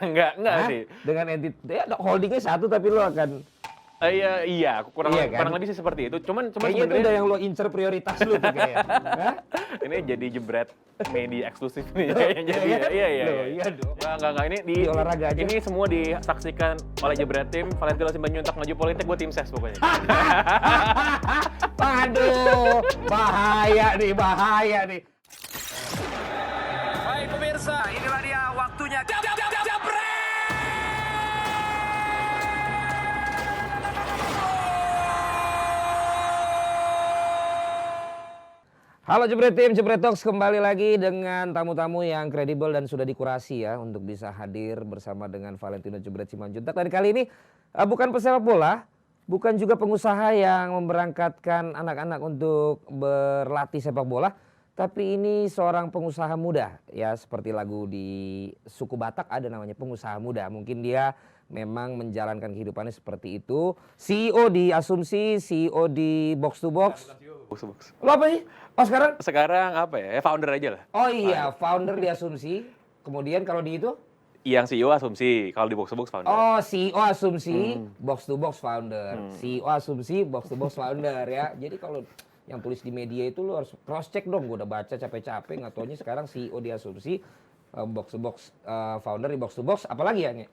Enggak sih. Dengan entitas, ya holdingnya satu tapi lo akan Iya, kurang Iya kan? kurang lebih sih seperti itu. Cuman kayaknya itu udah sebenarnya yang lo incer prioritas lo tuh kayaknya. Hah? ini jadi jebret media eksklusif nih kayaknya jadi ya. Iya. Loh, iya dong. Enggak. Ini Di olahraga aja. ini semua disaksikan oleh Jebret Tim, Valentino Simanjuntak maju politik, gue tim ses pokoknya. Aduh, bahaya nih. Baik pemirsa, inilah dia waktunya. Halo Jebret Tim, Jebret Talks kembali lagi dengan tamu-tamu yang kredibel dan sudah dikurasi ya untuk bisa hadir bersama dengan Valentino Jebret Simanjuntak. Dan kali ini bukan pesepak bola, bukan juga pengusaha yang memberangkatkan anak-anak untuk berlatih sepak bola, tapi ini seorang pengusaha muda ya, seperti lagu di suku Batak ada namanya pengusaha muda. Mungkin dia memang menjalankan kehidupannya seperti itu. CEO di Asumsi, CEO di Box to Box. Box. Lo apa sih? Oh Sekarang apa ya? Founder aja lah. Oh iya, founder di Asumsi. Kemudian kalau di itu? Yang CEO Asumsi, kalau di Box founder. Oh, CEO Asumsi, Box to Box founder. CEO Asumsi, Box to Box founder ya. Jadi kalau yang tulis di media itu lo harus cross check dong. Gue udah baca capek-capek, nggak taunya sekarang CEO di Asumsi, Box to Box founder di Box to Box. Apalagi ya, Nge?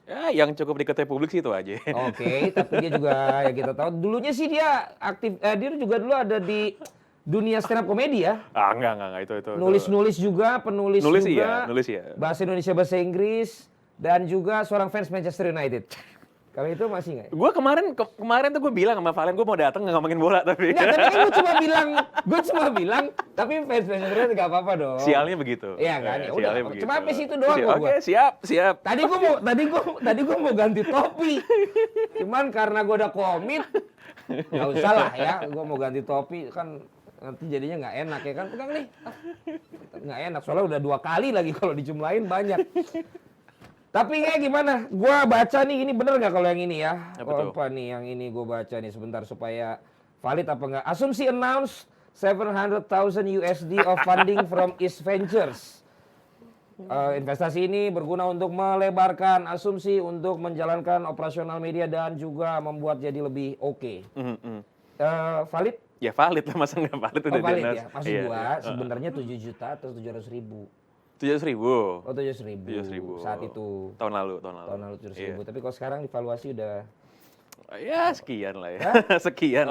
Ya, yang cukup diketahui publik sih itu aja. Oke, tapi dia juga ya kita tahu dulunya sih dia aktif, dia juga dulu ada di dunia stand up komedi ya. Enggak itu. Nulis juga, penulis juga. Nulis iya. Bahasa Indonesia, bahasa Inggris, dan juga seorang fans Manchester United. Kalau itu masih nggak? Gue kemarin tuh gue bilang sama Valen gue mau datang nggak ngomongin bola tapi. Nggak, tapi kan gue cuma bilang, tapi fans Manchester United nggak apa-apa dong. Sialnya begitu. Iya kan? Ya udah, begitu. cuma habis itu doang gue. Oke, siap. Tadi gue mau ganti topi. Cuman karena gue udah komit, nggak usah lah ya. Gue mau ganti topi kan nanti jadinya nggak enak ya kan, pegang nih. Nggak enak soalnya udah 2 kali lagi, kalau dijumlahin banyak. Tapi kayak gimana? Gua baca nih, ini bener nggak kalau yang ini ya? Apa nih yang ini gue baca nih sebentar supaya valid apa enggak? Asumsi announce 700,000 USD of funding from East Ventures. Investasi ini berguna untuk melebarkan Asumsi untuk menjalankan operasional media dan juga membuat jadi lebih oke. Valid? Ya valid lah, masa nggak valid udah valid dinas. ya? Maksud gua sebenarnya 7 juta atau 700.000. 700.000. Oh 700.000 saat itu. Tahun lalu. 700.000. Tapi kalau sekarang divaluasi udah ya sekian lah ya. Sekian.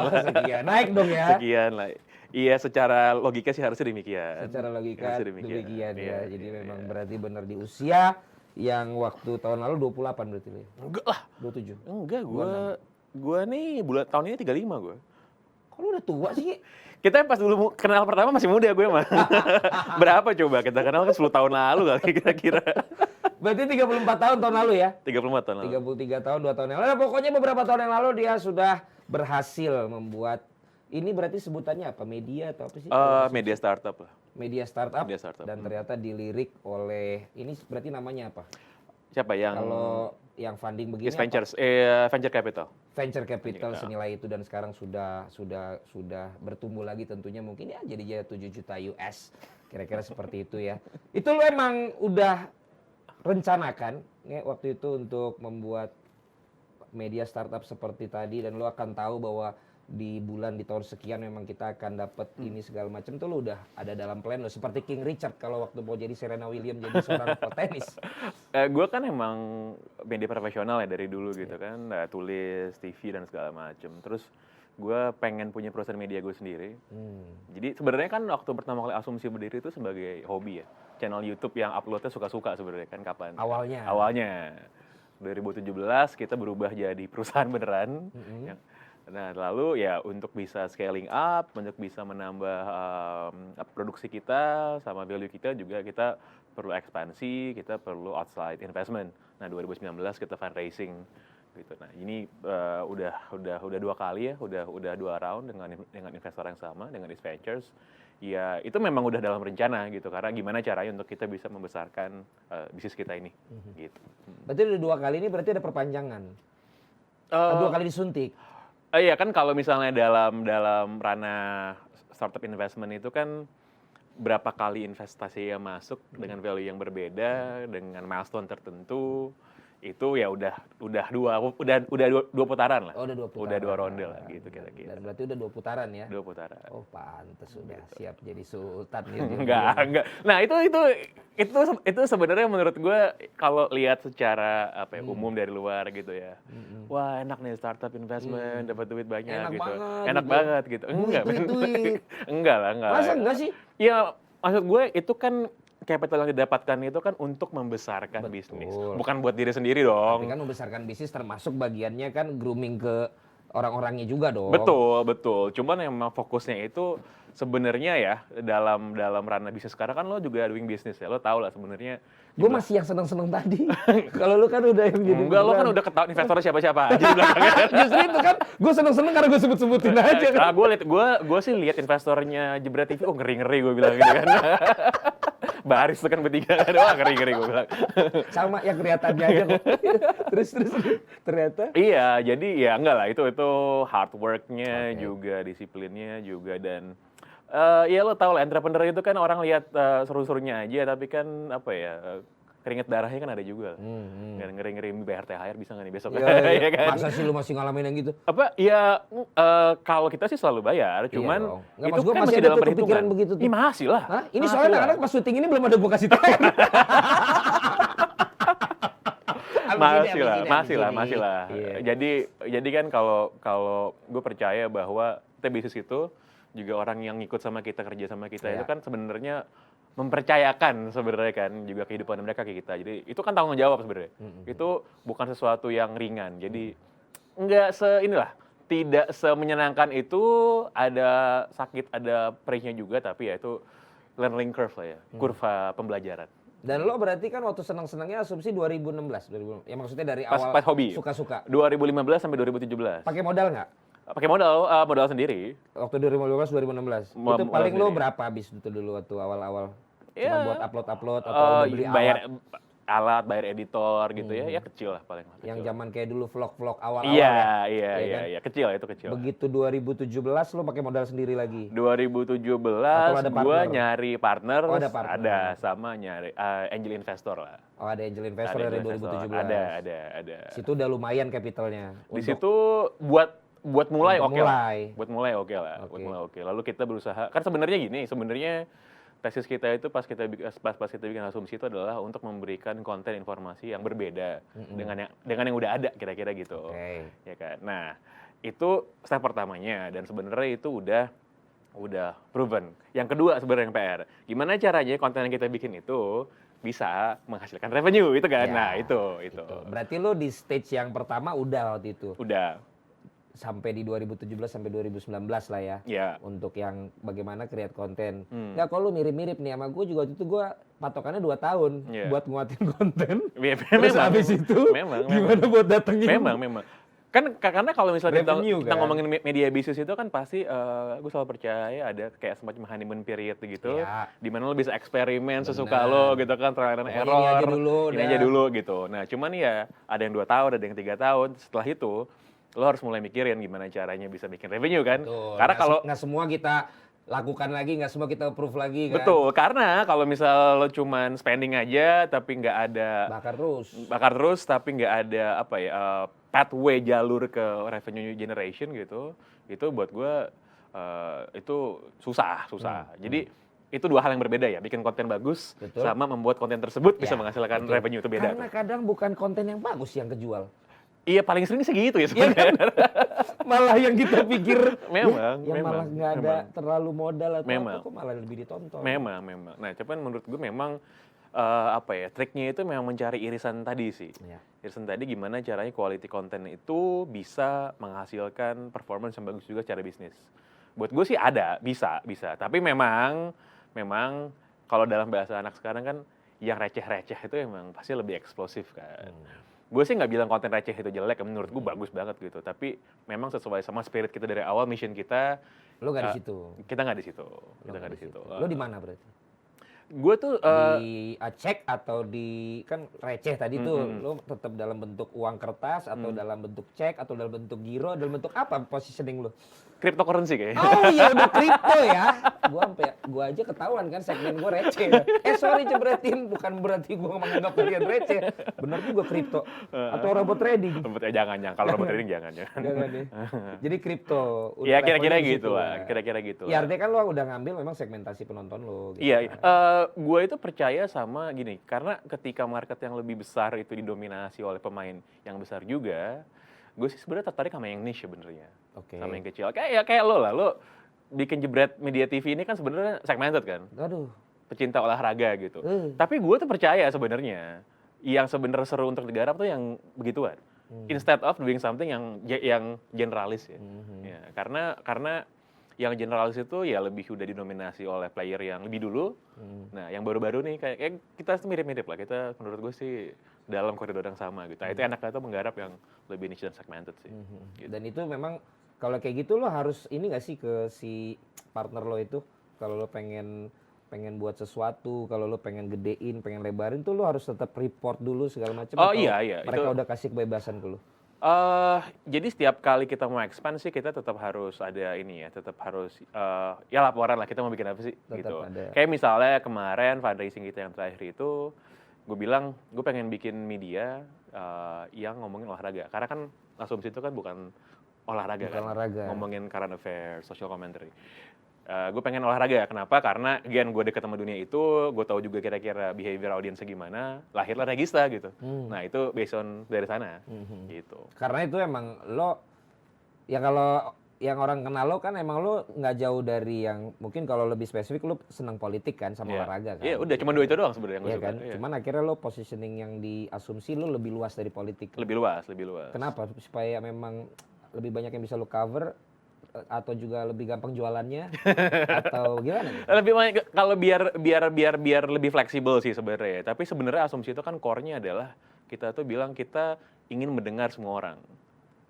Naik dong ya. Sekian lah. Iya, secara logika sih harusnya demikian. Secara logika demikian ya. Iya, Jadi memang berarti benar di usia yang waktu tahun lalu 28 berarti ya. Enggak lah. 27. Enggak, gua nih bulan tahun ini 35 gua. Kok lu udah tua sih? Kita pas dulu kenal pertama masih muda gue mah. Berapa coba kita kenal kan 10 tahun lalu kali kira-kira. Berarti 34 tahun lalu ya? 34 tahun lalu. 33 tahun, 2 tahun yang lalu. Nah, pokoknya beberapa tahun yang lalu dia sudah berhasil membuat, ini berarti sebutannya apa? Media atau apa sih? Media startup lah. Media startup. Media startup. Dan ternyata dilirik oleh, ini berarti namanya apa? Siapa yang? Kalau yang funding begini East Ventures, Venture Capital. Venture Capital senilai itu dan sekarang sudah bertumbuh lagi tentunya, mungkin ya jadi 7 juta US. Kira-kira seperti itu ya. Itu lo emang udah rencanakan ya, waktu itu untuk membuat media startup seperti tadi, dan lo akan tahu bahwa di tahun sekian memang kita akan dapat ini segala macam, tuh lo udah ada dalam plan lo, seperti King Richard kalau waktu mau jadi Serena Williams jadi seorang petenis. Gue kan emang media profesional ya dari dulu gitu kan, tulis, TV dan segala macam. Terus gue pengen punya perusahaan media gue sendiri. Jadi sebenarnya kan waktu pertama kali Asumsi berdiri itu sebagai hobi ya, channel YouTube yang uploadnya suka-suka sebenarnya kan kapan? Awalnya 2017 kita berubah jadi perusahaan beneran. Nah, lalu ya untuk bisa scaling up, untuk bisa menambah produksi kita sama value kita juga, kita perlu ekspansi, kita perlu outside investment. Nah, 2019 kita fundraising gitu. Nah, ini udah 2 kali ya, udah 2 round dengan investor yang sama, dengan East Ventures. Ya, itu memang udah dalam rencana gitu, karena gimana caranya untuk kita bisa membesarkan bisnis kita ini gitu. Berarti udah 2 kali ini berarti ada perpanjangan. 2 kali disuntik. Iya kan, kalau misalnya dalam ranah startup investment itu kan berapa kali investasi yang masuk dengan value yang berbeda, dengan milestone tertentu, itu ya udah dua putaran lah. Oh, udah 2 putaran. Udah 2 ronde lah gitu kira-kira. Dan berarti udah 2 putaran ya? 2 putaran. Oh, pantes sudah siap jadi sultan gitu. Enggak. Nah, itu sebenarnya menurut gue kalau lihat secara umum dari luar gitu ya. Wah, enak nih startup investment, dapat duit banyak Enak gitu. banget Enak gitu. banget gitu. Enggak. Duit. Enggak lah. Masa enggak sih? Ya, maksud gue itu kan capital yang didapatkan itu kan untuk membesarkan Betul. bisnis, bukan buat diri sendiri Tapi dong. kan membesarkan bisnis termasuk bagiannya kan grooming ke orang-orangnya juga dong. Betul. Cuman emang fokusnya itu sebenarnya ya dalam ranah bisnis sekarang kan lo juga doing bisnis ya, lo tau lah sebenarnya. Gue masih yang seneng-seneng tadi. Kalau lu kan udah yang jadi Enggak, lo kan udah ketahuan investor siapa-siapa aja di belakangnya. Justru itu kan gue seneng-seneng karena gue sebut-sebutin aja kan. Gue sih lihat investornya Jebret TV, oh ngeri-ngeri gue bilang gitu kan. Baris tuh kan bertiga kan, wah ngeri-ngeri gue bilang. Sama ya kelihatannya aja kok. terus ternyata. Iya, jadi ya enggak lah, itu hard work-nya juga, disiplinnya juga, dan ya lo tau lah entrepreneur itu kan orang lihat seru-serunya aja, tapi kan apa ya, keringet darahnya kan ada juga. Nggak ngeri-ngeri bayar THR bisa nggak nih besok? Ya, kan? masa sih lu masih ngalamin yang gitu? Apa ya kalau kita sih selalu bayar, cuman dong. Nggak, itu maksud gua kan masih masih ada dalam tuh perhitungan. kepikiran begitu tuh. Ih, masih lah. Hah? Ini Masih soalnya lah. anak-anak pas syuting ini belum ada gua kasih THR. Masih lah. Iya. Jadi kan kalau gue percaya bahwa kita bisnis itu juga orang yang ngikut sama kita, kerja sama kita Iya. itu kan sebenarnya mempercayakan sebenarnya kan juga kehidupan mereka ke kita. Jadi itu kan tanggung jawab sebenarnya. Itu bukan sesuatu yang ringan. Jadi tidak semenyenangkan itu, ada sakit, ada perihnya juga, tapi ya itu learning curve lah ya, kurva pembelajaran. Dan lo berarti kan waktu senang-senangnya asumsi 2016. Ya maksudnya dari awal Pas hobi. suka-suka. 2015 sampai 2017. Pakai modal nggak? Pakai modal sendiri. Waktu 2015 2016. Itu Modal paling lo sendiri. berapa habis itu dulu waktu awal-awal? Cuma Ya. buat upload atau udah beli bayar alat? bayar editor gitu ya kecil lah paling. Yang Kecil. zaman kayak dulu vlog-vlog awal-awal Iya, ya? iya, kecil itu kecil. Begitu 2017 lo pakai modal sendiri lagi? 2017 Atau ada gua partner? nyari partner, Oh, ada partner. ada sama nyari angel investor lah. Oh, ada angel investor Ada dari angel investor. 2017. Ada. Situ udah lumayan kapitalnya. Di situ buat mulai Untuk oke lah. mulai. Buat mulai oke lah. Oke. Buat mulai oke. Lalu kita berusaha. Kan sebenarnya tesis kita itu pas kita bikin asumsi itu adalah untuk memberikan konten informasi yang berbeda dengan yang udah ada kira-kira gitu. Oke. Ya kan. Nah, itu step pertamanya dan sebenarnya itu udah proven. Yang kedua sebenarnya yang PR. Gimana caranya konten yang kita bikin itu bisa menghasilkan revenue itu kan. Ya, Nah, itu. Berarti lo di stage yang pertama udah waktu itu. Udah. Sampai di 2017 sampai 2019 lah ya. Ya. Untuk yang bagaimana create konten. Hmm. Nggak, kalau lu mirip-mirip nih sama gue juga waktu itu gue patokannya 2 tahun Iya. buat nguatin konten. Ya, Terus habis itu gimana buat datengin? Memang. Kan karena kalau misalnya Revenue, kita kan? ngomongin media bisnis itu kan pasti gue selalu percaya ada kayak semacam honeymoon period gitu, Iya. di mana lo bisa eksperimen sesuka Benar. lo gitu kan, trial and Pokoknya error, ini aja dulu, ini udah. aja dulu gitu. Nah cuman ya ada yang 2 tahun, ada yang 3 tahun, setelah itu lo harus mulai mikirin gimana caranya bisa bikin revenue kan. Betul. Karena kalau nggak semua kita lakukan lagi, nggak semua kita approve lagi kan. betul, karena kalau misal lo cuman spending aja tapi nggak ada bakar terus tapi nggak ada pathway jalur ke revenue generation gitu, itu buat gue itu susah. Jadi itu 2 hal yang berbeda ya, bikin konten bagus Betul. sama membuat konten tersebut bisa Ya, menghasilkan betul. revenue, itu beda. Karena kadang bukan konten yang bagus yang kejual. Iya, paling sering segitu ya sebenarnya. Malah yang kita pikir Memang, yang malah nggak ada memang. terlalu modal atau Memang. apa kok malah lebih ditonton. Memang. Nah, cuman menurut gue memang triknya itu memang mencari irisan tadi sih. Ya. Irisan tadi gimana caranya quality content itu bisa menghasilkan performance yang bagus juga secara bisnis. Buat gue sih bisa. Tapi memang kalau dalam bahasa anak sekarang kan yang receh-receh itu emang pasti lebih eksplosif kan. Gue sih nggak bilang konten receh itu jelek, menurut gue bagus banget gitu. Tapi memang sesuai sama spirit kita dari awal, mission kita. Lo nggak di situ. Kita nggak di situ. Lo di mana berarti? Gue tuh Di cek atau kan receh tadi tuh lo tetap dalam bentuk uang kertas atau dalam bentuk cek atau dalam bentuk giro, dalam bentuk apa positioning lo? cryptocurrency kayaknya. Oh iya udah kripto ya. Gua aja ketahuan kan segmen gua receh. Sorry jebretin, bukan berarti gua menganggap kalian receh. Bener juga kripto atau robot trading. Jangan. Kalau robot trading jangan. Jangan deh. Jadi kripto. Ya kira-kira levelnya di gitu situ lah, ya. kira-kira gitu Ya lah. artinya kan lo udah ngambil memang segmentasi penonton lo. Gitu. Iya, gue itu percaya sama gini, karena ketika market yang lebih besar itu didominasi oleh pemain yang besar juga, gue sih sebenarnya tertarik sama yang niche sebenarnya, Oke. sama yang kecil. Kayak lo lah, lo bikin jebret media TV ini kan sebenarnya segmented kan, Aduh. pecinta olahraga gitu. Tapi gue tuh percaya sebenarnya yang sebenarnya seru untuk digarap tuh yang begituan, instead of doing something yang generalis ya. Ya, karena yang generalis itu ya lebih udah didominasi oleh player yang lebih dulu. Nah, yang baru-baru nih kayak kita tuh mirip-mirip lah. Kita menurut gue sih dalam koridor yang sama gitu. Nah, itu enaknya tuh menggarap yang lebih niche dan segmented sih. Gitu. Dan itu memang kalau kayak gitu lo harus ini nggak sih ke si partner lo itu, kalau lo pengen buat sesuatu, kalau lo pengen gedein, pengen lebarin tuh lo harus tetap report dulu segala macam. Oh iya, mereka itu udah kasih kebebasan ke lo. jadi setiap kali kita mau expand sih kita tetap harus ada ini ya, tetap harus ya laporan lah kita mau bikin apa sih Tetap gitu. ada. Kayak misalnya kemarin fundraising kita yang terakhir itu, gue bilang gue pengen bikin media yang ngomongin olahraga, karena kan asumsi itu kan bukan olahraga Bukan kan, olahraga. ngomongin current affairs, social commentary. Gue pengen olahraga, kenapa? Karena again gue deket sama dunia itu, gue tahu juga kira-kira behavior audiensnya gimana, lahirlah Regista gitu. Nah itu based on dari sana, gitu. Karena itu emang lo, ya kalau yang orang kenal lo kan emang lo nggak jauh dari yang, mungkin kalau lebih spesifik lo senang politik kan sama olahraga kan. Iya udah, cuma dua itu doang sebenarnya yang gue Iya suka. kan, cuman akhirnya lo positioning yang diasumsi lo lebih luas dari politik. Lebih luas. Kenapa? Supaya memang lebih banyak yang bisa lo cover, atau juga lebih gampang jualannya atau gimana gitu? Lebih banyak kalau biar lebih fleksibel sih sebenarnya. Tapi sebenarnya asumsi itu kan core-nya adalah kita tuh bilang kita ingin mendengar semua orang.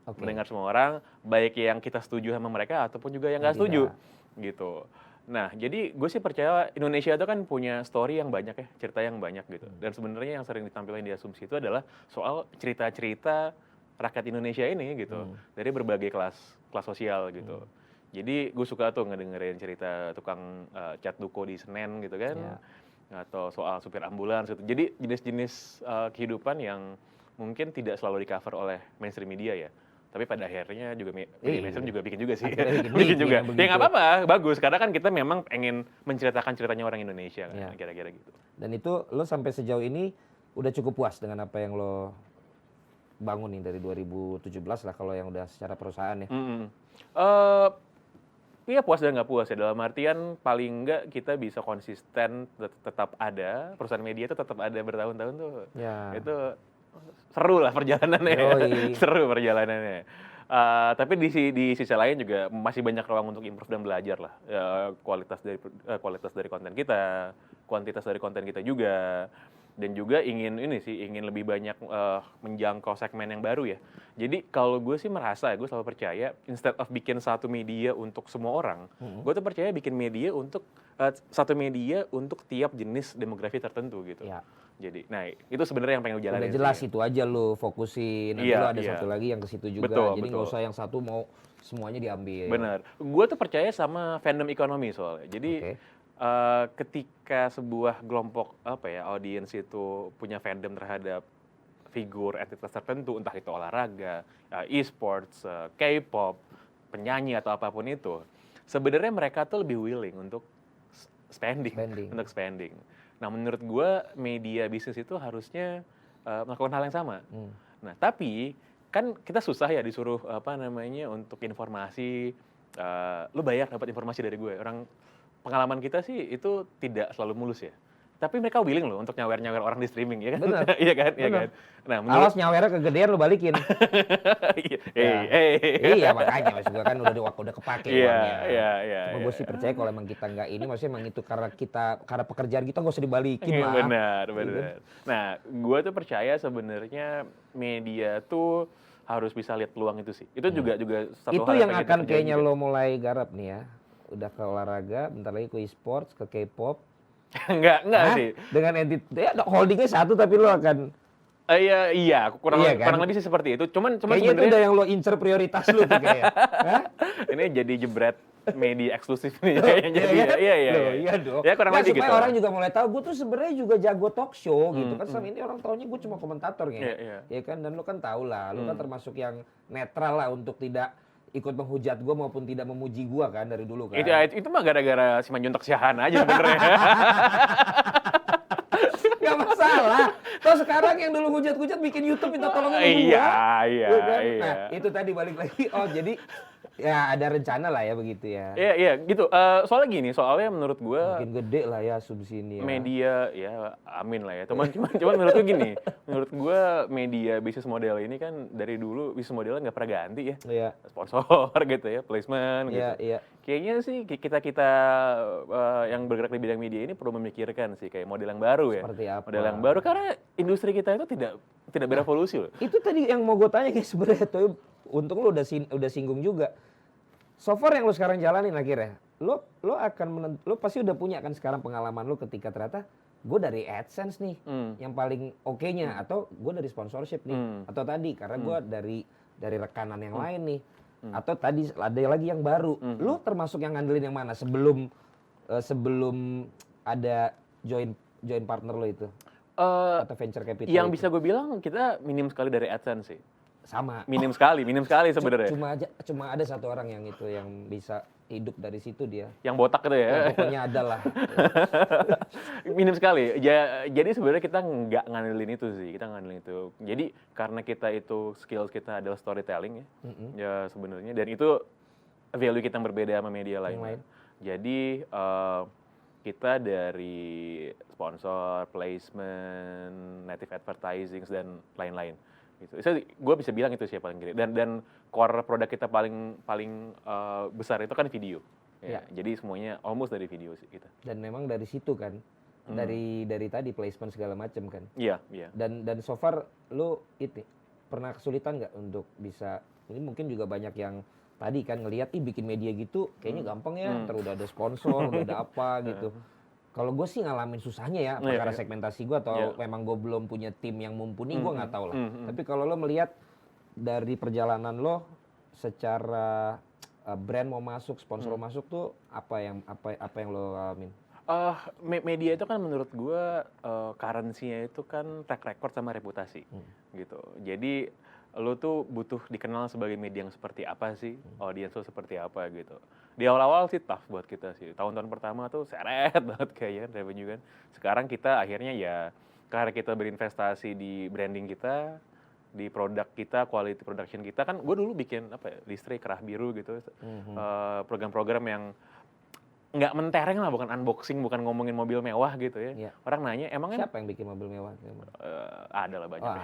Oke. Mendengar semua orang, baik yang kita setuju sama mereka ataupun juga yang nggak setuju, gitu. Nah, jadi gue sih percaya Indonesia itu kan punya story yang banyak ya, cerita yang banyak gitu. Dan sebenarnya yang sering ditampilkan di asumsi itu adalah soal cerita-cerita rakyat Indonesia ini gitu, dari berbagai kelas sosial gitu. Jadi gue suka tuh ngedengerin cerita tukang cat duko di Senen gitu kan, atau soal supir ambulans gitu. Jadi jenis-jenis kehidupan yang mungkin tidak selalu di cover oleh mainstream media ya. Tapi pada akhirnya juga media mainstream juga bikin juga sih. Bikin juga. Ya nggak apa-apa, bagus. Karena kan kita memang pengen menceritakan ceritanya orang Indonesia kan, kira-kira gitu. Dan itu lo sampai sejauh ini udah cukup puas dengan apa yang lo bangun nih dari 2017 lah kalau yang udah secara perusahaan ya? Iya puas dan nggak puas ya, dalam artian paling nggak kita bisa konsisten tetap ada, perusahaan media itu tetap ada bertahun-tahun tuh. Itu seru lah perjalanannya. Seru perjalanannya. Tapi di sisi lain juga masih banyak ruang untuk improve dan belajar lah. Kualitas dari konten kita, kuantitas dari konten kita juga. Dan juga ingin lebih banyak menjangkau segmen yang baru ya. Jadi kalau gue sih merasa, gue selalu percaya instead of bikin satu media untuk semua orang, gue tuh percaya bikin media untuk satu media untuk tiap jenis demografi tertentu gitu. Jadi, nah itu sebenarnya yang pengen gue jalanin. Udah jelas itu aja lo fokusin, nanti lo ada satu lagi yang ke situ juga. Jadi nggak usah yang satu mau semuanya diambil. Benar. Gue tuh percaya sama fandom ekonomi soalnya. Jadi ketika sebuah kelompok audiens itu punya fandom terhadap figur entitas tertentu, entah itu olahraga, e-sports, K-pop, penyanyi atau apapun itu, sebenarnya mereka tuh lebih willing untuk spending. Nah, menurut gue media bisnis itu harusnya melakukan hal yang sama. Nah, tapi kan kita susah ya disuruh untuk informasi, lu bayar dapat informasi dari gue. Pengalaman kita sih itu tidak selalu mulus ya. Tapi mereka willing loh untuk nyawer-nyawer orang di streaming, ya kan? Benar. Iya kan? Nah, awas nyawernya kegedean lu balikin. Iya makanya maksud gue kan udah kepake uangnya. Iya. Cuma gue sih percaya kalau emang kita nggak ini, maksudnya emang itu karena pekerjaan kita nggak usah dibalikin lah. Benar. Nah, gue tuh percaya sebenarnya media tuh harus bisa lihat peluang itu sih. Itu juga satu itu hal yang akan kayaknya lo mulai garap nih ya. Udah ke olahraga, bentar lagi ke e-sports, ke K-pop. Enggak Hah? sih. Dengan entitas, ya holdingnya satu tapi lo akan, Iya, Iya kan? kurang lebih sih seperti itu. Cuman kayaknya itu sebenarnya udah yang lo incer prioritas lo tuh kayak. Hah? ini jadi jebret media eksklusif nih kayaknya jadi Iya ya. kan? Iya. Loh, iya dong. Ya kurang Nah, lebih supaya gitu. orang juga mulai tahu gue tuh sebenarnya juga jago talk show gitu kan. Selama ini orang taunya gue cuma komentator gitu. Iya. Ya kan, dan lo kan tahu lah, lo kan termasuk yang netral lah untuk tidak ikut menghujat gue maupun tidak memuji gue kan dari dulu kan. Itu mah gara-gara si Manjuntak Siahaan aja sebenarnya. Gak masalah. Toh sekarang yang dulu hujat-hujat bikin YouTube minta tolong sama gua. Iya. Kan? Nah, itu tadi balik lagi. Oh, jadi ya ada rencana lah ya begitu ya. Iya, gitu. Soalnya menurut gua Makin gede lah ya subsidi ini ya. media ya amin lah ya. Cuman menurut gua gini, menurut gua media bisnis model ini kan dari dulu bisnis modelnya nggak pernah ganti ya. Iya. Sponsor gitu ya, placement gitu. Iya. Kayaknya sih kita yang bergerak di bidang media ini perlu memikirkan sih kayak model yang baru ya. Seperti apa? Model yang baru karena industri kita itu tidak berevolusi loh. Itu tadi yang mau gue tanya kayak sebenarnya tuh, untung lu udah singgung juga. So far yang lu sekarang jalanin akhirnya, lu lu pasti udah punya kan sekarang pengalaman lu ketika ternyata gue dari AdSense nih yang paling oke-nya, atau gue dari sponsorship nih, atau tadi karena gue dari rekanan yang lain nih, atau tadi ada lagi yang baru. Lu termasuk yang ngandelin yang mana sebelum ada join partner lo itu atau venture capital? Yang itu? bisa gue bilang kita minim sekali dari AdSense sih. Sama. Minim sekali sebenarnya. Cuma ada satu orang yang itu yang bisa hidup dari situ dia. Yang botak gitu ya. Ya, pokoknya ada lah. Minim sekali. Jadi sebenarnya kita nggak ngandelin itu sih. Kita ngandelin itu. Jadi karena kita itu skills kita adalah storytelling ya. Ya sebenarnya, dan itu value kita yang berbeda sama media lain. Jadi kita dari sponsor, placement, native advertising dan lain-lain. Gitu. Gue bisa bilang itu sih paling gede. Dan core produk kita paling besar itu kan video. Ya. Jadi semuanya almost dari video sih kita. Dan memang dari situ kan, dari tadi placement segala macam kan. Iya. Dan so far lu itu pernah kesulitan nggak untuk bisa, ini mungkin juga banyak yang tadi kan ngelihat bikin media gitu kayaknya gampang ya, ntar udah ada sponsor, udah ada apa gitu. Kalau gue sih ngalamin susahnya ya, karena segmentasi gue atau memang gue belum punya tim yang mumpuni, gue nggak tahu lah. Tapi kalau lo melihat dari perjalanan lo secara brand mau masuk, sponsor mau masuk tuh apa yang lo alamin? Media itu kan menurut gue currency-nya itu kan track record sama reputasi gitu. Jadi lo tuh butuh dikenal sebagai media yang seperti apa sih, audiens lo seperti apa gitu. Di awal-awal sih tough buat kita sih. Tahun-tahun pertama tuh seret banget kayaknya revenue kan. Sekarang kita akhirnya ya karena kita berinvestasi di branding kita, di produk kita, quality production kita kan. Gue dulu bikin listrik kerah biru gitu, program-program yang nggak mentereng lah, bukan unboxing, bukan ngomongin mobil mewah gitu ya. Orang nanya emangnya siapa yang bikin mobil mewah? Ada lah banyak.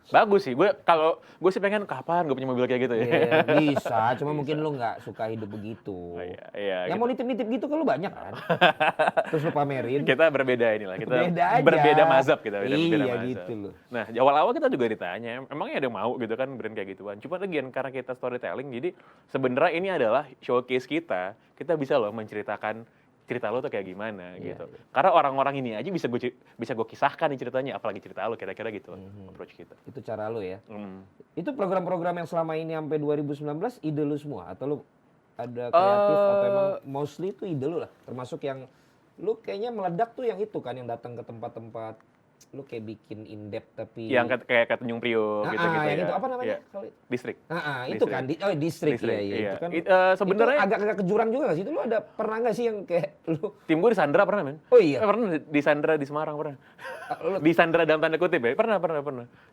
Bagus sih, kalau gue sih pengen kapan gue punya mobil kayak gitu ya. Yeah, bisa, cuma mungkin lu nggak suka hidup begitu. Iya. Yang mau nitip-nitip gitu kan lu banyak kan? Terus lu pamerin. Kita berbeda inilah, kita Beda aja. berbeda mazhab kita. Iya mazhab. gitu loh. Nah, awal-awal kita juga ditanya, emangnya ada yang mau gitu kan brand kayak gituan. Cuma lagi karena kita storytelling, jadi sebenarnya ini adalah showcase kita bisa loh menceritakan cerita lo tuh kayak gimana gitu. Karena orang-orang ini aja bisa gue kisahkan nih ceritanya, apalagi cerita lo, kira-kira gitu approach kita. Itu cara lo ya. Itu program-program yang selama ini sampai 2019 ide lu semua atau lu ada kreatif atau emang mostly itu ide lu lah. Termasuk yang lu kayaknya meledak tuh yang itu kan, yang datang ke tempat-tempat lu kayak bikin in-depth tapi yang kayak Tanjung Priok gitu-gitu yang ya. itu apa namanya? Distrik. Itu kan distrik ya. Itu kan. Sebenarnya itu agak ke jurang juga nggak sih? Itu lu ada pernah nggak sih yang kayak lu tim gue disandra pernah, men? Oh iya. Pernah disandra di Semarang pernah. Disandra dalam tanda kutip ya. Pernah.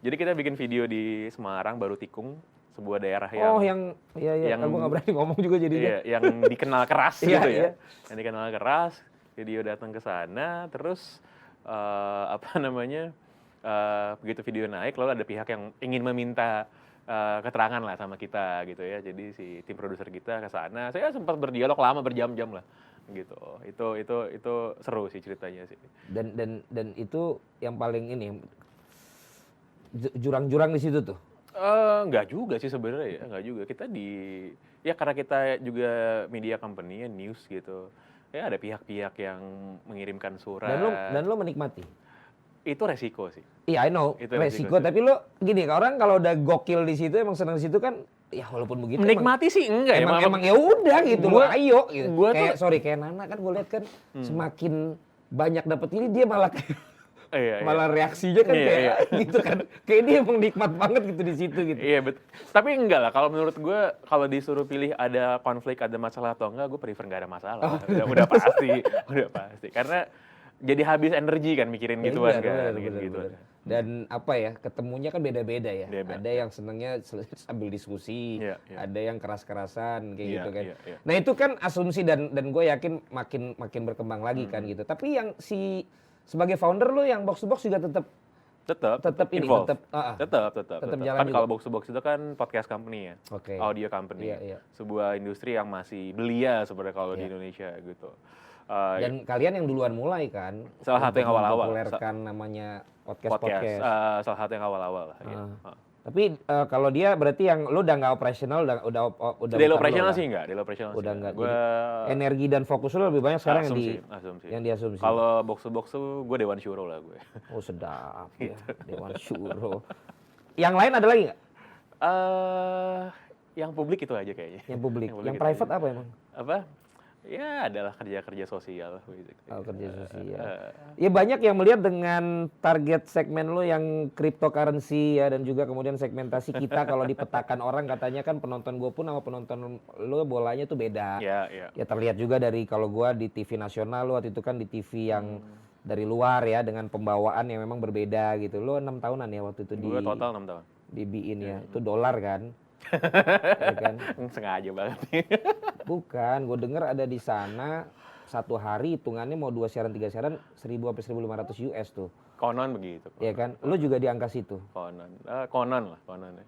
Jadi kita bikin video di Semarang, Baru Tikung, sebuah daerah yang gue nggak berani ngomong juga jadinya. Iya, yang dikenal keras gitu ya. Iya. Yang dikenal keras, video datang ke sana, terus begitu video naik, lalu ada pihak yang ingin meminta keterangan lah sama kita gitu ya. Jadi si tim produser kita ke sana, saya sempat berdialog lama, berjam-jam lah gitu. Itu seru sih ceritanya sih. Dan itu yang paling ini jurang-jurang di situ tuh. Enggak juga sih sebenarnya ya, enggak juga. Kita karena kita juga media company ya, news gitu. ya ada pihak-pihak yang mengirimkan surat. Dan lo menikmati. Itu resiko sih. Iya, I know. Itu resiko. Tapi lo gini, orang kalau udah gokil di situ emang senang di situ kan, ya walaupun begitu. Menikmati sih enggak ya. Emang ya udah gitu loh, ayo. Gitu. Kayak Nana kan gue lihat kan semakin banyak dapet ini dia malah malah reaksinya kan gitu kan. Kayak dia emang nikmat banget gitu di situ gitu. Iya, betul. Tapi enggak lah, kalau menurut gue, kalau disuruh pilih ada konflik, ada masalah atau enggak, gue prefer nggak ada masalah. Udah pasti, udah pasti. Karena jadi habis energi kan mikirin gituan kan. Gitu. Dan apa ya, ketemunya kan beda-beda ya. Ada yang senengnya sambil diskusi, ada yang keras-kerasan kayak gitu kan. Nah itu kan asumsi dan gue yakin makin berkembang lagi kan gitu. Tapi yang sebagai founder lo yang box to box juga tetap jalan kan. Kalau box to box itu kan podcast company ya, audio company, sebuah industri yang masih belia sebenarnya kalau di Indonesia gitu. Dan kalian yang duluan mulai kan, salah satu yang awal-awal mempopulerkan namanya podcast. Salah satu yang awal-awal lah. Tapi kalau dia berarti yang lu udah nggak operasional, udah Daily operational sih enggak, udah nggak. Gua energi dan fokus lu lebih banyak sekarang yang diasumsi. Kalau box to box tuh gue Dewan Syuro lah gue. Oh sedap ya, Dewan Syuro. Yang lain ada lagi nggak? Yang publik itu aja kayaknya. Yang publik. Yang private apa emang? Apa? Ya adalah kerja sosial. Kerja sosial. Ya banyak yang melihat dengan target segmen lo yang cryptocurrency ya, dan juga kemudian segmentasi kita kalau dipetakan orang katanya kan penonton gue pun sama penonton lo bolanya tuh beda. Ya terlihat juga dari kalau gue di TV nasional, lo waktu itu kan di TV yang dari luar ya, dengan pembawaan yang memang berbeda gitu. Lo 6 tahunan ya waktu itu gue total 6 tahun. Di BIN ya, itu dolar kan. Ya kan? Sengaja banget nih. Bukan, gue denger ada di sana satu hari hitungannya mau 2 siaran 3 siaran 1.000 sampai 1.500 US tuh. Konon begitu. Iya kan? Lu juga di angka situ. Konon lah.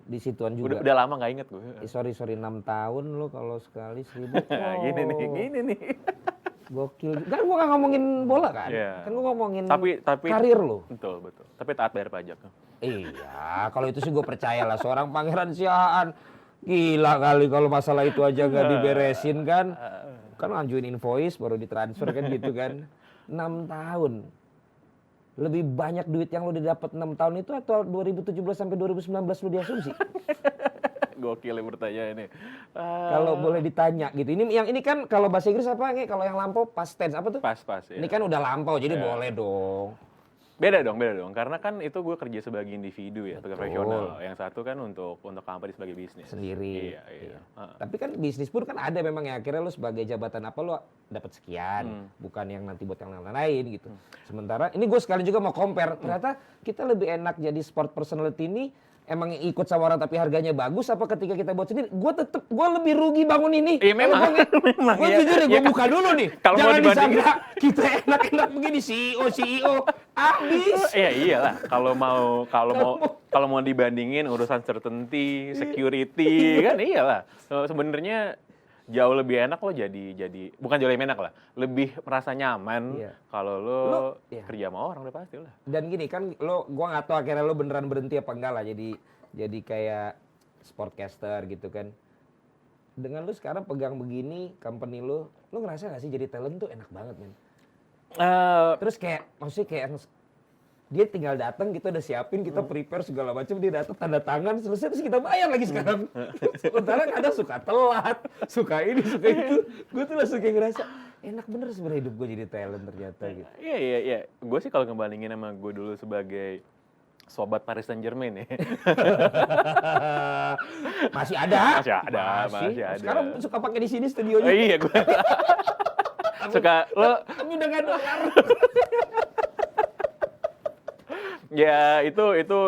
Di situan juga. Udah lama nggak inget gue. Sorry 6 tahun lu kalau sekali 1.000. Gini nih. Gokil. Kan gua nggak ngomongin bola kan? Kan gua ngomongin karir lu. Betul. Tapi taat bayar pajak. Iya, kalau itu sih gue percaya lah, seorang Pangeran Siahaan. Gila kali kalau masalah itu aja nggak diberesin kan. Kan ngajuin invoice baru ditransfer kan gitu kan. 6 tahun. Lebih banyak duit yang lo didapat 6 tahun itu atau 2017 sampai 2019 lo diasumsi? Gokil ya pertanyaan ini. Kalau boleh ditanya gitu. Ini kan kalau bahasa Inggris apa nih? Kalau yang lampau past tense apa tuh? Pas. Ya. Ini kan udah lampau jadi boleh dong. Beda dong. Karena kan itu gue kerja sebagai individu ya, sebagai profesional. Yang satu kan untuk company sebagai bisnis. Sendiri. Iya. Tapi kan bisnis pun kan ada memang ya, akhirnya lo sebagai jabatan apa lo dapat sekian, bukan yang nanti buat yang lain gitu. Sementara ini gue sekalian juga mau compare, ternyata kita lebih enak jadi sport personality ini emang ikut sama orang tapi harganya bagus, apa ketika kita buat sendiri, gue lebih rugi bangun ini. Iya memang. Gue jujur deh, gue buka dulu nih. Jangan disangka kita enak-enak begini CEO habis. Iya iyalah. Kalau mau dibandingin urusan certainty, security kan iyalah. Sebenarnya jauh lebih enak lo jadi bukan jauh lebih enak lah, lebih merasa nyaman kalau lo kerja sama orang udah pasti lah. Dan gini kan gua nggak tahu akhirnya lo beneran berhenti apa enggak lah jadi kayak sportcaster gitu kan. Dengan lo sekarang pegang begini company lo ngerasa nggak sih jadi talent tuh enak banget men? Terus kayak maksudnya kayak dia tinggal datang, kita udah siapin, kita prepare segala macam, dia datang tanda tangan selesai terus kita bayar lagi sekarang. Sementara kadang suka telat, suka ini, suka itu. Gue tuh langsung kayak ngerasa enak bener sebenarnya hidup gue jadi talent ternyata gitu. Iya. Gue sih kalau ngebandingin sama gue dulu sebagai sobat Paris Saint-Germain ya. Masih ada. Sekarang suka pakai di sini studionya. Iya gue. Suka lo. Tapi udah gak dolar. Ya itu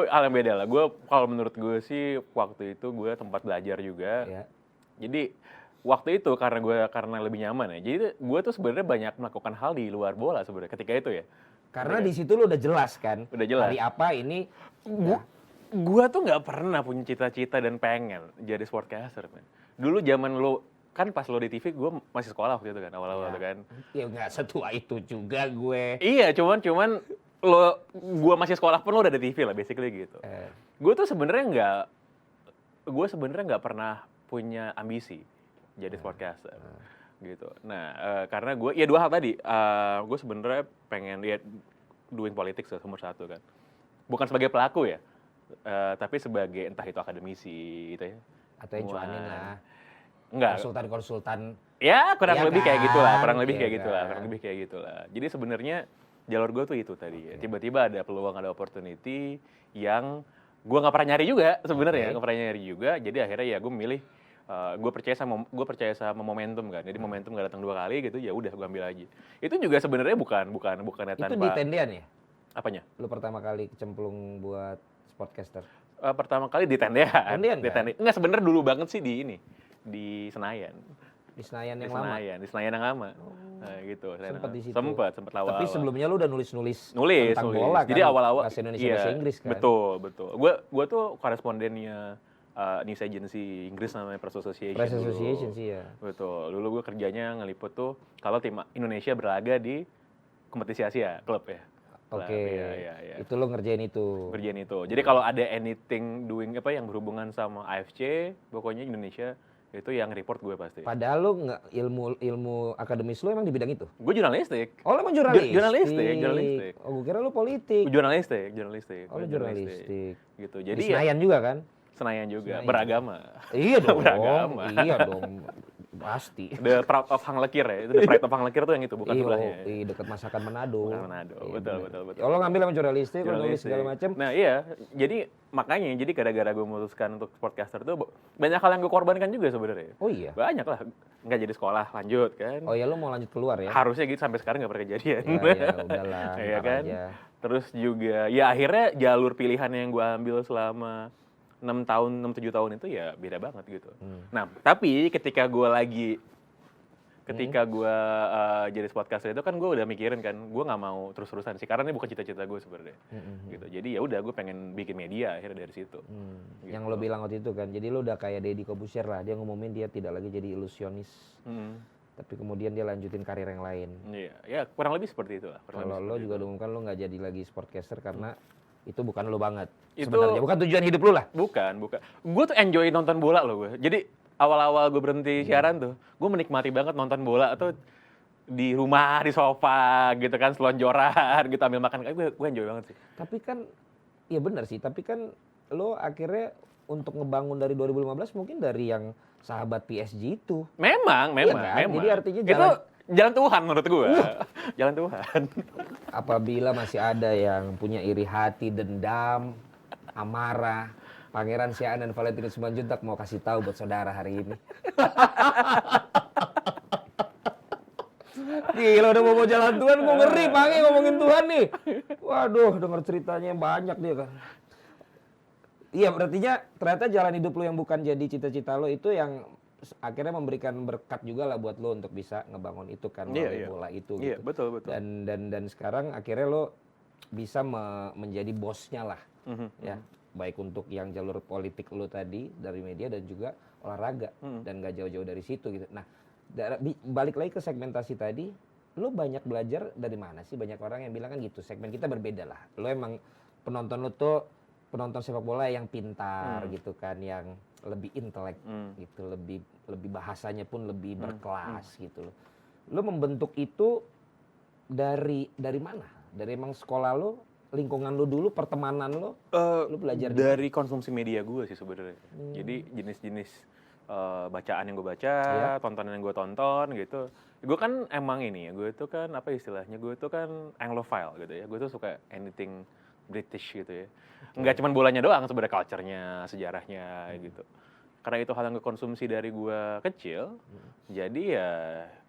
hal yang beda lah. Gue kalau menurut gue sih waktu itu gue tempat belajar juga. Jadi waktu itu karena lebih nyaman ya. Jadi gue tuh sebenarnya banyak melakukan hal di luar bola sebenarnya ketika itu ya. Karena di situ lo udah jelas kan. Udah jelas. Hari apa ini. Gue tuh nggak pernah punya cita-cita dan pengen jadi sportcaster man. Dulu zaman lo kan pas lo di TV gue masih sekolah waktu itu kan awal-awal kan. Ya nggak setua itu juga gue. Iya cuman gue masih sekolah pun lo udah di TV lah basically gitu. Gue tuh sebenarnya nggak pernah punya ambisi jadi sportcaster. gitu. Nah, karena gue ya dua hal tadi, gue sebenarnya pengen ya doing politics nomor satu kan. Bukan sebagai pelaku ya, tapi sebagai entah itu akademisi gitu ya. Atau yang cuanin lah. Enggak. Konsultan-konsultan. Ya kurang Iya lebih kayak kan? gitulah, kurang lebih Iya kayak gitulah, kan? kurang lebih kayak gitulah. Jadi sebenarnya jalur gue tuh itu tadi ya. Tiba-tiba ada peluang, ada opportunity yang gue nggak pernah nyari juga sebenarnya, nggak pernah nyari juga. Jadi akhirnya ya gue milih, gue percaya sama momentum kan. Jadi momentum gak datang 2 kali gitu, ya udah gue ambil aja. Itu juga sebenarnya bukan Itu di tendean ya? Apanya? Lu pertama kali kecemplung buat sportcaster? Pertama kali di tendean. Tendean Di kan? tendean. Enggak, sebenarnya dulu banget sih di ini, di Senayan. Di Senayan Di yang lama? Senayan, di Senayan yang lama. Nah, gitu. Sempet di situ? Sempet awal-awal. Tapi sebelumnya lu udah nulis nulis tentang bola kan? Jadi awal-awal Bahasa Indonesia, bahasa Inggris kan? Betul. Gue tuh korespondennya news agency Inggris namanya Press Association. Press dulu. Association sih ya. Betul. Dulu gue kerjanya ngeliput tuh kalau tim Indonesia berlaga di kompetisi Asia, klub ya. Oke. Iya. Itu lo ngerjain itu. Kerjaan itu. Jadi kalau ada anything doing yang berhubungan sama AFC, pokoknya Indonesia itu yang report gue pasti. Padahal lo nggak ilmu akademis lo emang di bidang itu? Gue jurnalistik. Oh, lo emang jurnalistik? Jurnalistik. Oh, gue kira lo politik. Jurnalistik. Oh, lo jurnalistik. Gitu. Di Jadi Senayan juga kan? Senayan juga. Senayan. Beragama. Iya dong. Beragama. Iya dong. Pasti. The Proud of Hang Lekir ya. Itu The Pride of Hang Lekir tuh yang itu, bukan sebelahnya. Iya, dekat masakan Manado. Bukan Manado. Iya, Betul. Ya, lo ngambil sama jurnalistik, lo nulis segala macam. Nah iya, jadi makanya gara-gara gue memutuskan untuk sportcaster tuh banyak hal yang gue korbankan juga sebenarnya. Oh iya. Banyak lah, nggak jadi sekolah lanjut kan. Oh ya, lo mau lanjut keluar ya? Harusnya gitu, sampai sekarang nggak pernah kejadian. Ya udahlah. Iya ntar kan. aja. Terus juga ya akhirnya jalur pilihan yang gue ambil selama 6-7 tahun itu ya beda banget gitu. Nah tapi ketika gue jadi sportcaster itu kan gue udah mikirin kan, gue nggak mau terus-terusan sih karena ini bukan cita-cita gue sebenarnya. Gitu. Jadi ya udah gue pengen bikin media akhirnya dari situ. Gitu. Yang lo bilang waktu itu kan, jadi lo udah kayak Deddy Corbuzier lah, dia ngumumin dia tidak lagi jadi ilusionis. Tapi kemudian dia lanjutin karir yang lain. Iya, ya kurang lebih seperti itu lah. Kalau lo juga umumkan lo nggak jadi lagi sportcaster karena itu bukan lo banget. Itu sebenarnya bukan tujuan hidup lo lah. Bukan. Gue tuh enjoy nonton bola loh gue. Jadi awal-awal gue berhenti siaran tuh, gue menikmati banget nonton bola atau di rumah, di sofa gitu kan, selonjoran gitu ambil makan. Gue enjoy banget sih. Tapi kan, iya benar sih. Tapi kan lo akhirnya untuk ngebangun dari 2015 mungkin dari yang sahabat PSG itu. Memang. Jadi artinya itu jalan Tuhan menurut gue. Jalan Tuhan. Apabila masih ada yang punya iri hati, dendam, amarah, Pangeran Siaan dan Valentinus Simanjuntak mau kasih tahu buat saudara hari ini. Gila udah mau jalan Tuhan, gue ngeri Pange ngomongin Tuhan nih. Waduh, denger ceritanya banyak dia kan. Iya, berartinya ternyata jalan hidup lo yang bukan jadi cita-cita lo itu yang akhirnya memberikan berkat juga lah buat lo untuk bisa ngebangun itu kan melalui bola itu. Iya, gitu. betul. Dan sekarang akhirnya lo bisa menjadi bosnya lah, ya. Baik untuk yang jalur politik lo tadi dari media dan juga olahraga dan gak jauh-jauh dari situ gitu. Nah, balik lagi ke segmentasi tadi, lo banyak belajar dari mana sih? Banyak orang yang bilang kan gitu, segmen kita berbeda lah. Lo emang penonton lo tuh penonton sepak bola yang pintar gitu kan, yang lebih intelek gitu, lebih bahasanya pun lebih berkelas gitu. Lo membentuk itu dari mana? Dari emang sekolah lo, lingkungan lo dulu, pertemanan lo belajar dari konsumsi media gue sih sebenarnya. Jadi jenis-jenis bacaan yang gue baca, tontonan yang gue tonton gitu. Gue kan emang ini ya, gue itu kan apa istilahnya, gue itu kan Anglophile gitu ya. Gue tuh suka anything British gitu ya. Nggak cuma bolanya doang sebenarnya, culture-nya, sejarahnya gitu. Karena itu hal yang gue konsumsi dari gue kecil, jadi ya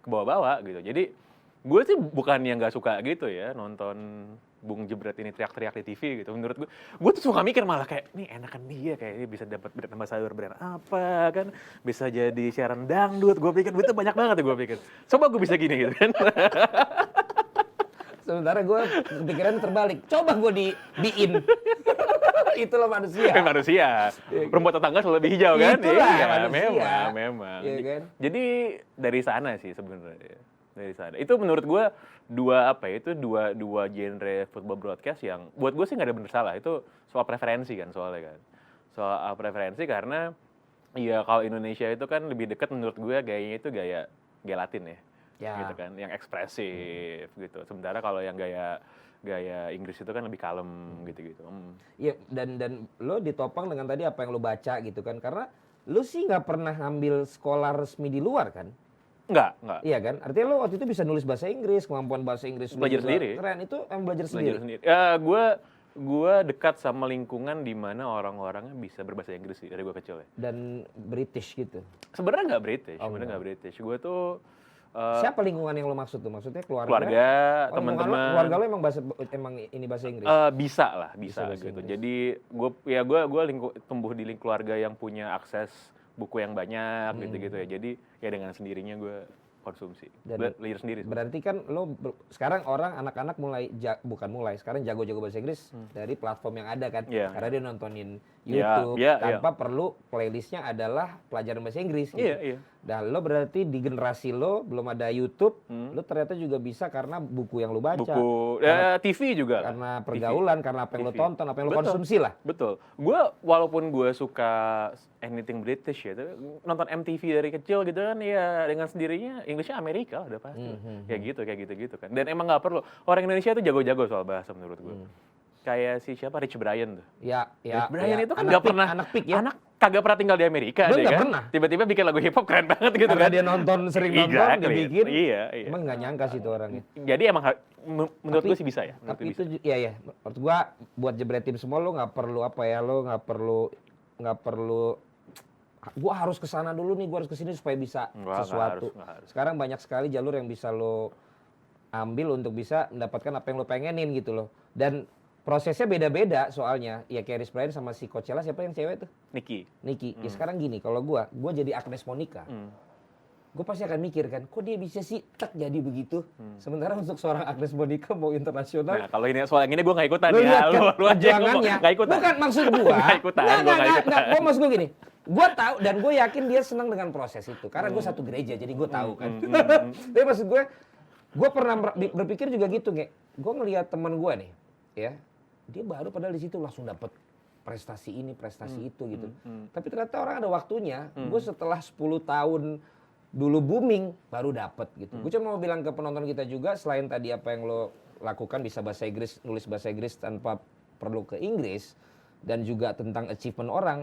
kebawa-bawa gitu. Jadi gue sih bukan yang nggak suka gitu ya nonton Bung Jebret ini teriak-teriak di TV gitu. Menurut gue tuh suka mikir malah kayak, nih enakan dia, kayak ini bisa dapat brand ambassador brand apa kan, bisa jadi siaran dangdut. Gue pikir itu banyak banget ya gue pikir. Coba gue bisa gini gitu kan. Sementara gue pikiran terbalik. Coba gue di-in. Itulah manusia. Manusia. Rumput tetangga selalu lebih hijau kan? Itulah iya, manusia. memang. Iya kan? Jadi dari sana sih sebenarnya. Dari sana. Itu menurut gue dua genre football broadcast yang buat gue sih nggak ada bener salah. Itu soal preferensi kan soalnya kan. Soal preferensi karena ya kalau Indonesia itu kan lebih dekat menurut gue gayanya itu gaya gaya Latin ya, Ya. gitu kan, yang ekspresif gitu. Sementara kalau yang gaya Inggris itu kan lebih kalem gitu-gitu. Iya, dan lo ditopang dengan tadi apa yang lo baca gitu kan, karena lo sih nggak pernah ngambil sekolah resmi di luar kan? Enggak. Iya kan? Artinya lo waktu itu bisa nulis bahasa Inggris, kemampuan bahasa Inggris lo Belajar juga sendiri. keren. Itu yang belajar Belajar sendiri. sendiri. Gue dekat sama lingkungan di mana orang-orangnya bisa berbahasa Inggris sih dari gue kecil ya. Dan British gitu. Sebenarnya nggak British, Oh, sebenarnya enggak. nggak British. Gue tuh Siapa lingkungan yang lo maksud tuh? Maksudnya keluarga? keluarga, Oh, lingkungan lo- teman-teman. Keluarga lo emang ini bahasa Inggris? Bisa Bisa bahasa gitu. Inggris. Jadi gue tumbuh di keluarga yang punya akses buku yang banyak gitu-gitu ya. Jadi ya dengan sendirinya gue konsumsi. Dan Belajar sendiri. Berarti kan lo sekarang anak-anak bukan mulai, sekarang jago-jago bahasa Inggris dari platform yang ada kan. Iya. Karena dia nontonin Iya, YouTube iya, tanpa perlu playlistnya adalah pelajaran bahasa Inggris. Gitu. Iya. Dan lo berarti di generasi lo belum ada YouTube, lo ternyata juga bisa karena buku yang lo baca. Buku, TV juga. Karena pergaulan, karena apa yang lo TV. tonton, apa yang lo Betul. konsumsi lah. Betul. Walaupun gue suka anything British ya, nonton MTV dari kecil gitu kan, ya dengan sendirinya Inggrisnya Amerika udah pasti. Kayak gitu kan. Dan emang nggak perlu. Orang Indonesia tuh jago-jago soal bahasa menurut gue. Kayak si siapa, Rich Brian tuh. Ya, Rich Brian itu kan anak nggak pernah, anak pik ya. anak kagak pernah tinggal di Amerika Dia deh nggak kan. pernah. Tiba-tiba bikin lagu hip hop keren banget gitu Karena kan. dia sering nonton, Exactly. dibikin. Iya. Emang nggak nyangka sih itu orangnya. Jadi emang menurut gue sih bisa ya. Menurut Tapi gue itu bisa. iya menurut gua buat jebretin semua lo nggak perlu apa ya, lo nggak perlu gua harus ke sana dulu nih, gua harus ke sini supaya bisa Nggak sesuatu. harus, nggak harus. Sekarang banyak sekali jalur yang bisa lo ambil untuk bisa mendapatkan apa yang lo pengenin gitu loh. Dan prosesnya beda-beda soalnya. Ya kayak Chris Brian sama si Coachella, siapa yang cewek tuh? Niki. Niki. Ya sekarang gini, kalau gua jadi Agnes Monica. Gue pasti akan mikir kan, kok dia bisa sih jadi begitu. Sementara untuk seorang Agnes Monica mau internasional, Nah, kalau ini soal yang ini gue nggak ikutan lu ya. lihat kan Lu aja ngomong, perjuangannya. nggak ikutan. Bukan maksud gua. Nggak ikutan, gua nggak ikutan. Gua maksud gua gini. Gua tahu dan gue yakin dia senang dengan proses itu. Karena gue satu gereja, jadi gue tahu kan. Tapi maksud gue pernah berpikir juga gitu, Nge. Gue ngelihat teman gue nih, ya. Dia baru padahal di situ langsung dapat prestasi ini, prestasi itu gitu. Tapi ternyata orang ada waktunya. Gue setelah 10 tahun dulu booming baru dapet gitu. Gue cuma mau bilang ke penonton kita juga, selain tadi apa yang lo lakukan bisa bahasa Inggris, nulis bahasa Inggris tanpa perlu ke Inggris, dan juga tentang achievement orang,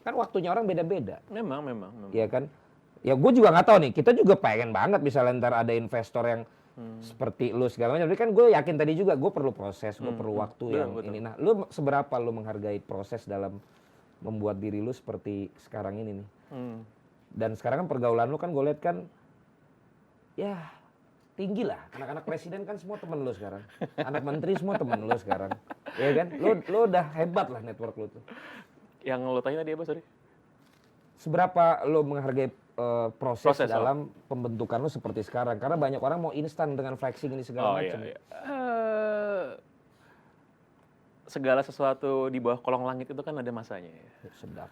kan waktunya orang beda-beda. Memang. Iya kan? Ya gue juga nggak tahu nih. Kita juga pengen banget misalnya ntar ada investor yang seperti lu segala macam. Jadi kan gue yakin tadi juga gue perlu proses, gue perlu waktu yang betul. ini. Nah, lu seberapa lu menghargai proses dalam membuat diri lu seperti sekarang ini nih? Dan sekarang kan pergaulan lu kan gue lihat kan ya tinggi lah. Anak-anak presiden kan semua temen lu sekarang. Anak menteri semua temen lu sekarang. Iya kan? Lu udah hebat lah network lu tuh. Yang lo tanya tadi apa, sorry? Seberapa lo menghargai proses Proses, dalam pembentukan lo seperti sekarang? Karena banyak orang mau instan dengan flexing ini segala macam. Iya. Segala sesuatu di bawah kolong langit itu kan ada masanya ya. Sedap.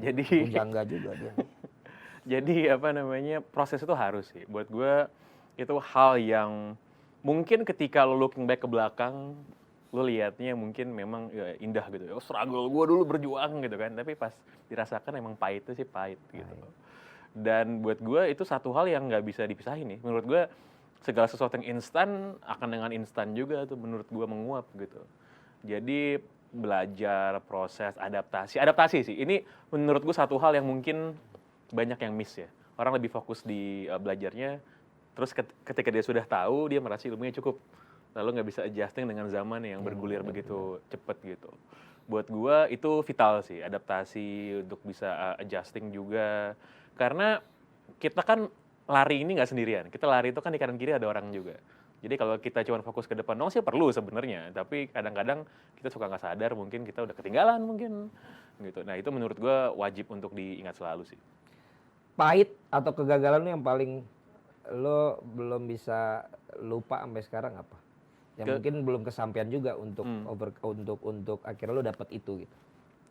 Jadi Bujangga juga dia. Jadi apa namanya, proses itu harus sih. Buat gue itu hal yang mungkin ketika lo looking back ke belakang, lo liatnya mungkin memang ya, indah gitu. Oh, struggle gue dulu berjuang gitu kan. Tapi pas dirasakan emang pahitnya sih pahit gitu. Dan buat gue itu satu hal yang nggak bisa dipisahin nih. Menurut gue segala sesuatu yang instan akan dengan instan juga tuh menurut gue menguap gitu. Jadi belajar, proses, adaptasi sih. Ini menurut gue satu hal yang mungkin banyak yang miss ya. Orang lebih fokus di belajarnya, terus ketika dia sudah tahu, dia merasa ilmunya cukup. Lalu nggak bisa adjusting dengan zaman yang bergulir begitu cepet gitu. Buat gua itu vital sih, adaptasi untuk bisa adjusting juga. Karena kita kan lari ini nggak sendirian. Kita lari itu kan di kanan kiri ada orang juga. Jadi kalau kita cuma fokus ke depan dong sih perlu sebenarnya. Tapi kadang-kadang kita suka nggak sadar, mungkin kita udah ketinggalan mungkin gitu. Nah itu menurut gua wajib untuk diingat selalu sih. Pahit atau kegagalan lo yang paling lo belum bisa lupa sampai sekarang apa? Yang mungkin belum kesampaian juga untuk untuk akhirnya lo dapet itu gitu.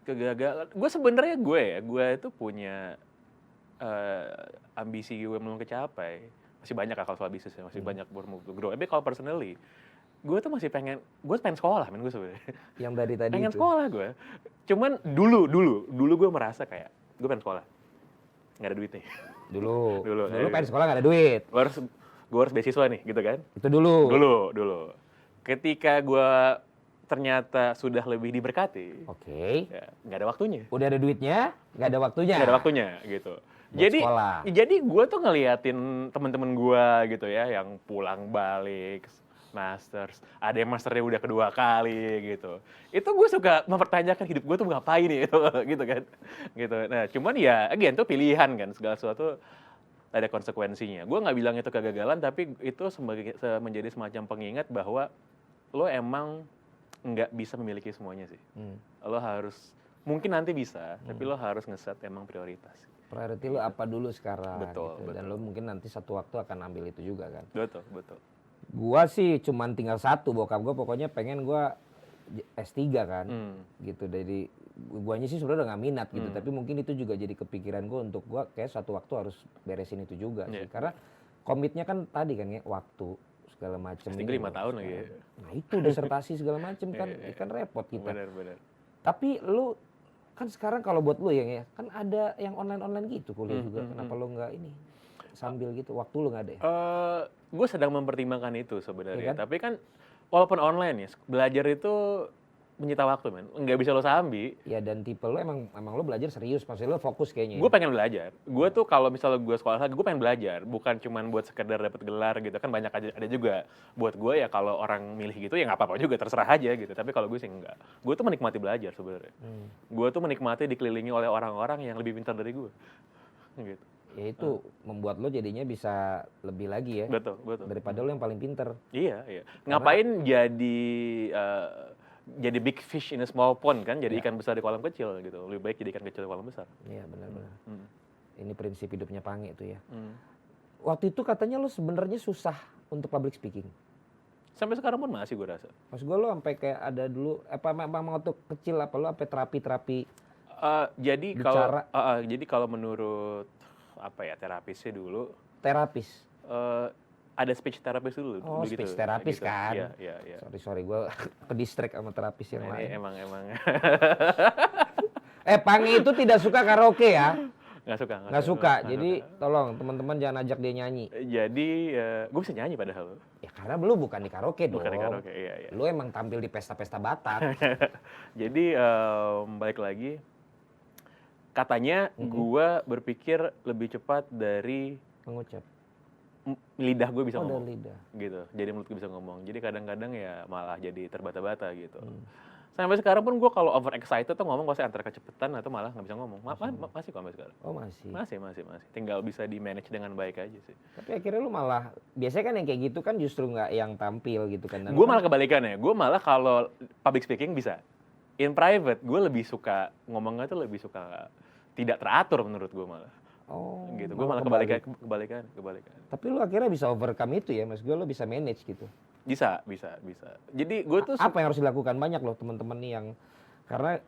Kegagalan, gue sebenarnya gue itu punya ambisi gue belum kecapai. Masih banyak lah kalau soal bisnis ya, masih banyak room to grow. Tapi kalau personally, gue tuh masih pengen sekolah men gue sebenarnya. Yang dari tadi Pengen itu. sekolah gue. Cuman dulu gue merasa kayak gue pengen sekolah. Nggak ada duitnya. Dulu Dulu, pengen sekolah nggak ada duit. Gue harus beasiswa nih, gitu kan? Itu dulu. Dulu. Ketika gue ternyata sudah lebih diberkati, Oke. ya, nggak ada waktunya. Udah ada duitnya, nggak ada waktunya. Nggak ada waktunya, gitu. Buat sekolah. Jadi gue tuh ngeliatin temen-temen gue gitu ya, yang pulang balik, masters, ada yang masternya udah kedua kali gitu. Itu gue suka mempertanyakan hidup gue tuh ngapain nih, gitu kan. Gitu. Nah, cuman ya, again tuh pilihan kan, segala sesuatu ada konsekuensinya. Gue nggak bilang itu kegagalan, tapi itu menjadi semacam pengingat bahwa lo emang nggak bisa memiliki semuanya sih. Lo harus, mungkin nanti bisa, tapi lo harus ngeset emang prioritas. Priority lo apa dulu sekarang. Betul, gitu. Dan lo mungkin nanti satu waktu akan ambil itu juga kan. Betul. Gua sih cuman tinggal satu, bokap gua pokoknya pengen gua S3 kan. Gitu. Dari guanya sih sebenarnya udah gak minat gitu, tapi mungkin itu juga jadi kepikiran gua untuk gua kayak satu waktu harus beresin itu juga sih. Karena komitnya kan tadi kan ya, waktu segala macam. S3 5 tahun lagi ya. Nah itu disertasi segala macam kan repot kita. Benar. Tapi lu kan sekarang kalau buat lu ya kan ada yang online gitu kuliah juga. Kenapa lu nggak ini sambil gitu, waktu lu nggak ada ya? Gue sedang mempertimbangkan itu sebenarnya. Iya kan? Tapi kan walaupun online ya, belajar itu menyita waktu, men. Nggak bisa lo sambi. Ya dan tipe lu emang lu belajar serius, maksudnya lu fokus kayaknya. Gue pengen belajar. Gue tuh kalau misalnya gue sekolah lagi, gue pengen belajar. Bukan cuman buat sekedar dapat gelar gitu. Kan banyak ada juga. Buat gue ya kalau orang milih gitu ya nggak apa-apa juga, terserah aja gitu. Tapi kalau gue sih enggak. Gue tuh menikmati belajar sebenarnya. Gue tuh menikmati dikelilingi oleh orang-orang yang lebih pintar dari gue. Gitu. Ya itu membuat lo jadinya bisa lebih lagi ya. Betul. Daripada lo yang paling pinter. Iya. Ngapain jadi big fish in a small pond kan, jadi ikan besar di kolam kecil gitu. Lebih baik jadi ikan kecil di kolam besar. Iya benar-benar. Ini prinsip hidupnya Pange itu ya. Waktu itu katanya lo sebenarnya susah untuk public speaking. Sampai sekarang pun masih gue rasa. Mas gue lo sampai kayak ada dulu memang waktu kecil apa lo sampai terapi jadi kalau menurut apa ya terapisnya dulu, terapis. ada speech therapist dulu. Oh, begitu, speech therapist gitu. kan. Iya. Sorry, gue ke-distract sama terapis yang Nah, lain. ini emang. Pange itu tidak suka karaoke ya? Nggak suka. Nggak Jadi suka. tolong teman-teman jangan ajak dia nyanyi. Jadi gue bisa nyanyi padahal. Ya karena lu bukan di karaoke dong. Bukan di karaoke, iya. Lu emang tampil di pesta-pesta Batak. Jadi balik lagi, katanya gue berpikir lebih cepat dari Mengucap. lidah gue bisa Oh, ngomong. dari lidah. Gitu. Jadi mulut gue bisa ngomong. Jadi kadang-kadang ya malah jadi terbata-bata gitu. Sampai sekarang pun gue kalau over excited tuh ngomong pasti antara kecepetan atau malah nggak bisa ngomong. Masih kok sampai sekarang. Oh masih. Masih. Tinggal bisa di manage dengan baik aja sih. Tapi akhirnya lu malah, biasanya kan yang kayak gitu kan justru nggak yang tampil gitu kan. Dan Gue malah kebalikannya. Gue malah kalau public speaking bisa. In private, gue lebih suka ngomongnya tuh lebih suka tidak teratur menurut gue malah. Oh, Gitu. Gue malah kebalikan. Tapi lu akhirnya bisa overcome itu ya, mas gue lu bisa manage gitu. Bisa. Jadi gue tuh Apa yang harus dilakukan banyak loh teman-teman nih yang, karena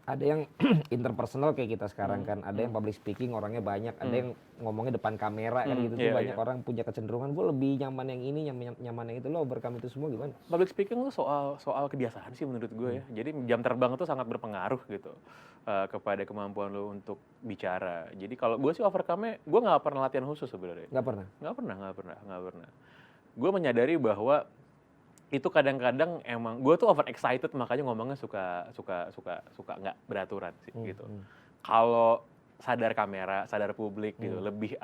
ada yang interpersonal kayak kita sekarang kan, ada yang public speaking orangnya banyak, ada yang ngomongnya depan kamera kan gitu tuh iya, banyak iya. orang punya kecenderungan gue lebih nyaman yang ini, nyaman yang itu. Lo overcome itu semua gimana? public speaking tuh soal kebiasaan sih menurut gue ya. Jadi jam terbang itu sangat berpengaruh gitu kepada kemampuan lo untuk bicara. Jadi kalau gue sih overcome-nya, gue nggak pernah latihan khusus sebenarnya. Nggak pernah. Nggak pernah. Gue menyadari bahwa itu kadang-kadang emang gue tuh over excited, makanya ngomongnya suka nggak beraturan sih gitu. Kalau sadar kamera, sadar publik gitu, lebih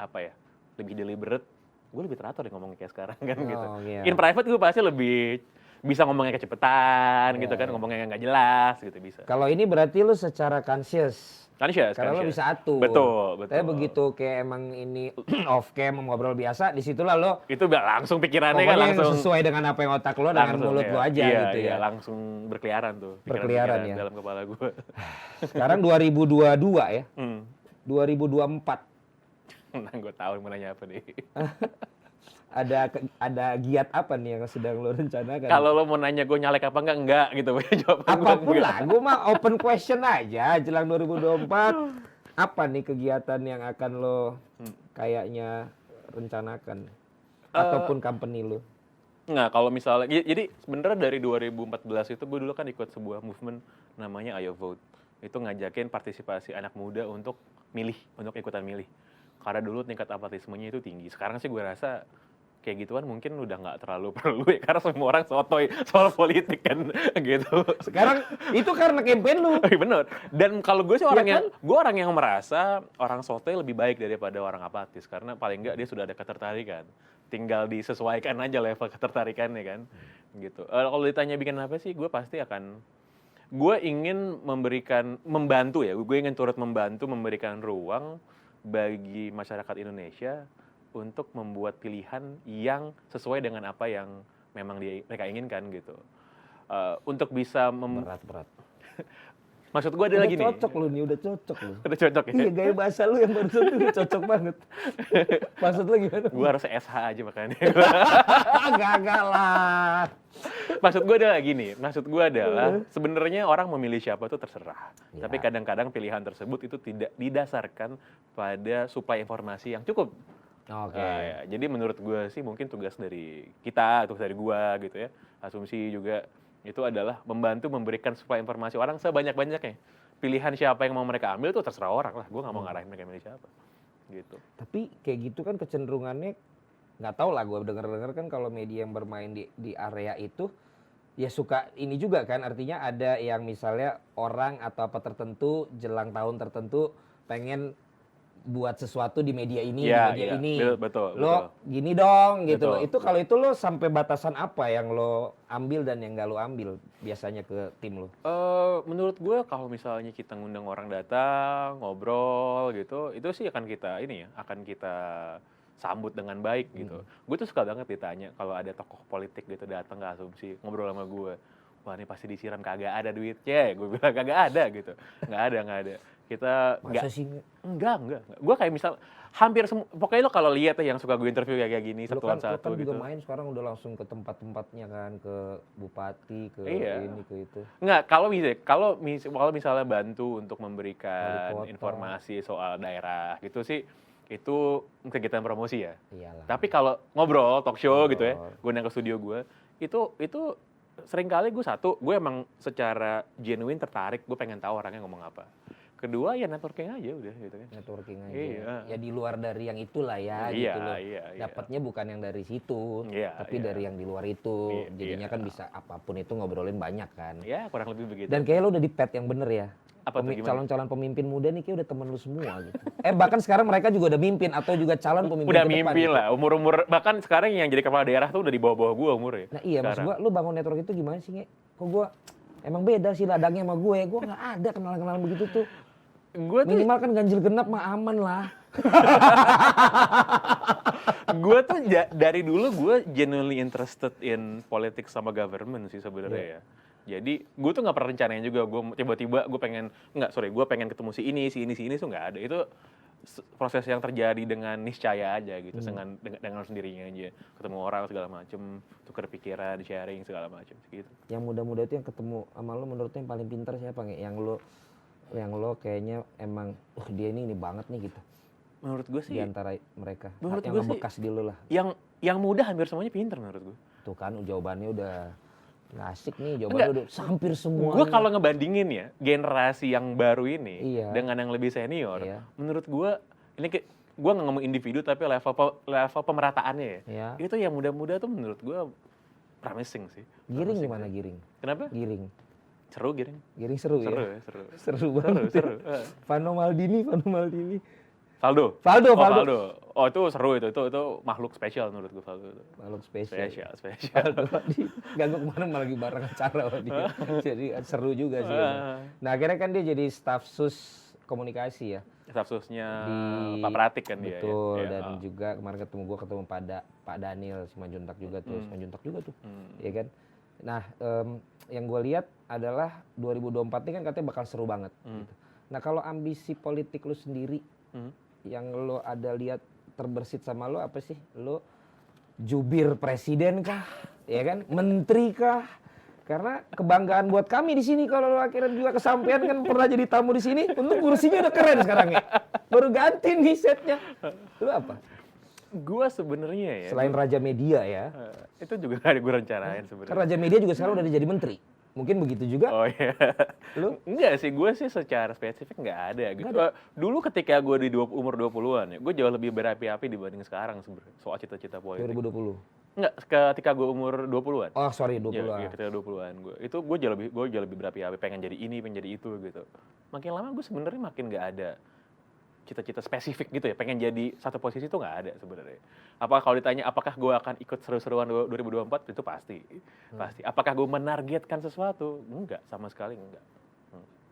deliberate, gue lebih teratur deh ngomongnya kayak sekarang kan gitu. Iya. In private gue pasti lebih bisa ngomongnya kecepetan gitu kan, ngomongnya nggak jelas gitu bisa. Kalau ini berarti lu secara conscious. Karena lo bisa atur. Betul. Tapi begitu kayak emang ini off cam ngobrol biasa, di situlah lo itu langsung pikirannya pokoknya kan langsung sesuai dengan apa yang otak lo, dengan mulut lo aja gitu ya. Iya, langsung berkeliaran tuh. Berkeliaran ya. Dalam kepala gue. Sekarang 2022 ya. 2024. Nah, gue tahu mau nanya apa nih. Ada giat apa nih yang sedang lo rencanakan? Kalau lo mau nanya gue nyalek apa enggak gitu. Jawaban Apapun lah, gue mah open question aja jelang 2024. Apa nih kegiatan yang akan lo kayaknya rencanakan? Ataupun company lo? Nggak, kalau misalnya, jadi sebenarnya dari 2014 itu gue dulu kan ikut sebuah movement namanya Ayo Vote. Itu ngajakin partisipasi anak muda untuk milih, untuk ikutan milih. Karena dulu tingkat apatismenya itu tinggi. Sekarang sih gue rasa kayak gituan mungkin udah nggak terlalu perlu ya, karena semua orang sotoy soal politik kan gitu. Sekarang itu karena campaign lu. Bener. Dan kalau gue sih orang Iya gue orang yang merasa orang sotoy lebih baik daripada orang apatis, karena paling nggak dia sudah ada ketertarikan. Tinggal disesuaikan aja level ketertarikannya kan. Gitu. Kalau ditanya bikin apa sih, gue ingin membantu ya. Gue ingin turut membantu memberikan ruang bagi masyarakat Indonesia untuk membuat pilihan yang sesuai dengan apa yang memang mereka inginkan gitu. Untuk bisa Berat. maksud gue ada lagi nih. Cocok lu nih, udah cocok lu. Udah cocok ya? Iya, gaya bahasa lu yang barusan tuh cocok banget. Maksud lu gimana? Gue harus SH aja makanya. Gagal lah. Maksud gue adalah gini, sebenarnya orang memilih siapa itu terserah. Ya. Tapi kadang-kadang pilihan tersebut itu tidak didasarkan pada suplai informasi yang cukup. Oke. Jadi menurut gue sih mungkin tugas dari kita, tugas dari gue gitu ya, asumsi juga itu adalah membantu memberikan suplai informasi orang sebanyak-banyaknya. Pilihan siapa yang mau mereka ambil tuh terserah orang lah, gue nggak mau ngarahin mereka milih siapa. Gitu. Tapi kayak gitu kan kecenderungannya, nggak tahu lah, gue dengar-dengar kan kalau media yang bermain di area itu ya suka ini juga kan, artinya ada yang misalnya orang atau apa tertentu jelang tahun tertentu pengen buat sesuatu di media ini, Ya, di media ini. Betul. Lo gini dong gitu loh. Betul. Itu kalau itu lo sampai batasan apa yang lo ambil dan yang gak lo ambil biasanya ke tim lo? Menurut gue kalau misalnya kita ngundang orang datang, ngobrol gitu, itu sih akan kita sambut dengan baik gitu. Gue tuh suka banget ditanya kalau ada tokoh politik gitu datang ke Asumsi, ngobrol sama gue. Wah, ini pasti disiram, kagak ada duitnya. Gue bilang kagak ada gitu. Nggak ada. Kita enggak. Gue kayak misal hampir semua, pokoknya lo kalau lihat ya yang suka gue interview kayak gini Lo satu lawan kan satu gitu. juga main sekarang udah langsung ke tempat-tempatnya kan, ke bupati, ke ini, ke itu. Enggak, kalau misalnya bantu untuk memberikan informasi soal daerah gitu sih, itu kegiatan promosi ya. Iyalah. Tapi kalau ngobrol, talk show gitu ya, gue nang ke studio gue, itu seringkali gue emang secara genuine tertarik, gue pengen tahu orangnya ngomong apa. Kedua ya networking aja udah gitu kan. Networking aja. Iya. Ya di luar dari yang itulah ya Iya, gitu loh. iya. Dapatnya bukan yang dari situ, Iya, tapi iya. dari yang di luar itu. Iya, Jadinya iya. kan bisa apapun itu ngobrolin banyak kan. Ya kurang lebih begitu. Dan kayaknya lo udah di pet yang bener ya. Apa tuh, gimana? Calon-calon pemimpin muda nih kayak udah temen lu semua gitu. Bahkan sekarang mereka juga udah mimpin atau juga calon pemimpin udah ke depan mimpi gitu. lah, umur bahkan sekarang yang jadi kepala daerah tuh udah di bawah-bawah gue umurnya. Nah iya, maksud gua lu bangun network itu gimana sih, Nge? Kok gua emang beda sih ladangnya sama gue nggak ada kenalan-kenalan begitu tuh. Gue tuh Minimal kan ganjil genap mah aman lah. gue tuh dari dulu gue genuinely interested in politics sama government sih sebenarnya ya. Jadi gue tuh nggak pernah rencanain juga, gue tiba-tiba gue pengen ketemu si ini tuh nggak ada. Itu proses yang terjadi dengan niscaya aja gitu, dengan sendirinya aja. Ketemu orang segala macem, tukar pikiran, sharing segala macem gitu. Yang muda-muda itu yang ketemu sama lo menurut lo yang paling pintar siapa, Nge? Yang lo kayaknya emang dia ini banget nih gitu. Menurut gue sih di antara mereka. Menurut yang gue ngebekas di lo lah. Yang muda hampir semuanya pintar menurut gue. Tuh kan jawabannya udah nggak asik nih, jawabannya udah hampir semua. Gue kalau ngebandingin ya generasi yang baru ini Iya. dengan yang lebih senior, Iya. menurut gue ini gue nggak ngomong individu tapi level pemerataannya ya. Iya. Itu yang muda-muda tuh menurut gue promising sih. Giring Promising gimana sih. Giring? Kenapa? Giring. Seru Giring. Giring seru ya? Seru. Seru banget. Seru. Vano Maldini. Faldo. Oh itu seru itu makhluk spesial menurut gue Faldo itu. Makhluk spesial. Spesial. Gak kemana lagi bareng acara sama dia. Jadi seru juga sih. Nah akhirnya kan dia jadi staf sus komunikasi ya. Stafsusnya Pak Pratik kan dia. Betul, ya. dan juga kemarin ketemu Pak Daniel Simanjuntak juga tuh. Simanjuntak juga tuh. Iya kan? Nah yang gue lihat adalah 2024 ini kan katanya bakal seru banget. Gitu. Nah kalau ambisi politik lu sendiri, yang lo ada lihat terbersit sama lo apa sih? Lo jubir presiden kah? Ya kan? Menteri kah? Karena kebanggaan buat kami di sini kalau lo akhirnya juga kesampean kan pernah jadi tamu di sini. Untuk kursinya udah keren sekarang ya. Baru ganti nih setnya. Lo apa? Gua sebenarnya ya. Selain Raja Media ya. Itu juga gak ada gue rencanain sebenarnya. Kan Raja Media juga sekarang udah jadi menteri. Mungkin begitu juga. Oh iya. Lu? Enggak sih, gue sih secara spesifik nggak ada gitu. Dulu ketika gue di umur 20-an ya, gue jauh lebih berapi-api dibanding sekarang sebenarnya soal cita-cita politik. 2020. Enggak, ketika gue umur 20-an. Oh sorry, Ya, 20-an. ketika 20-an gue. Itu gue jauh lebih berapi-api, pengen jadi ini, pengen jadi itu gitu. Makin lama gue sebenarnya makin nggak ada cita-cita spesifik gitu ya, pengen jadi satu posisi itu nggak ada sebenarnya. Apa kalau ditanya apakah gue akan ikut seru-seruan 2024 itu pasti. Apakah gue menargetkan sesuatu? Enggak, sama sekali enggak.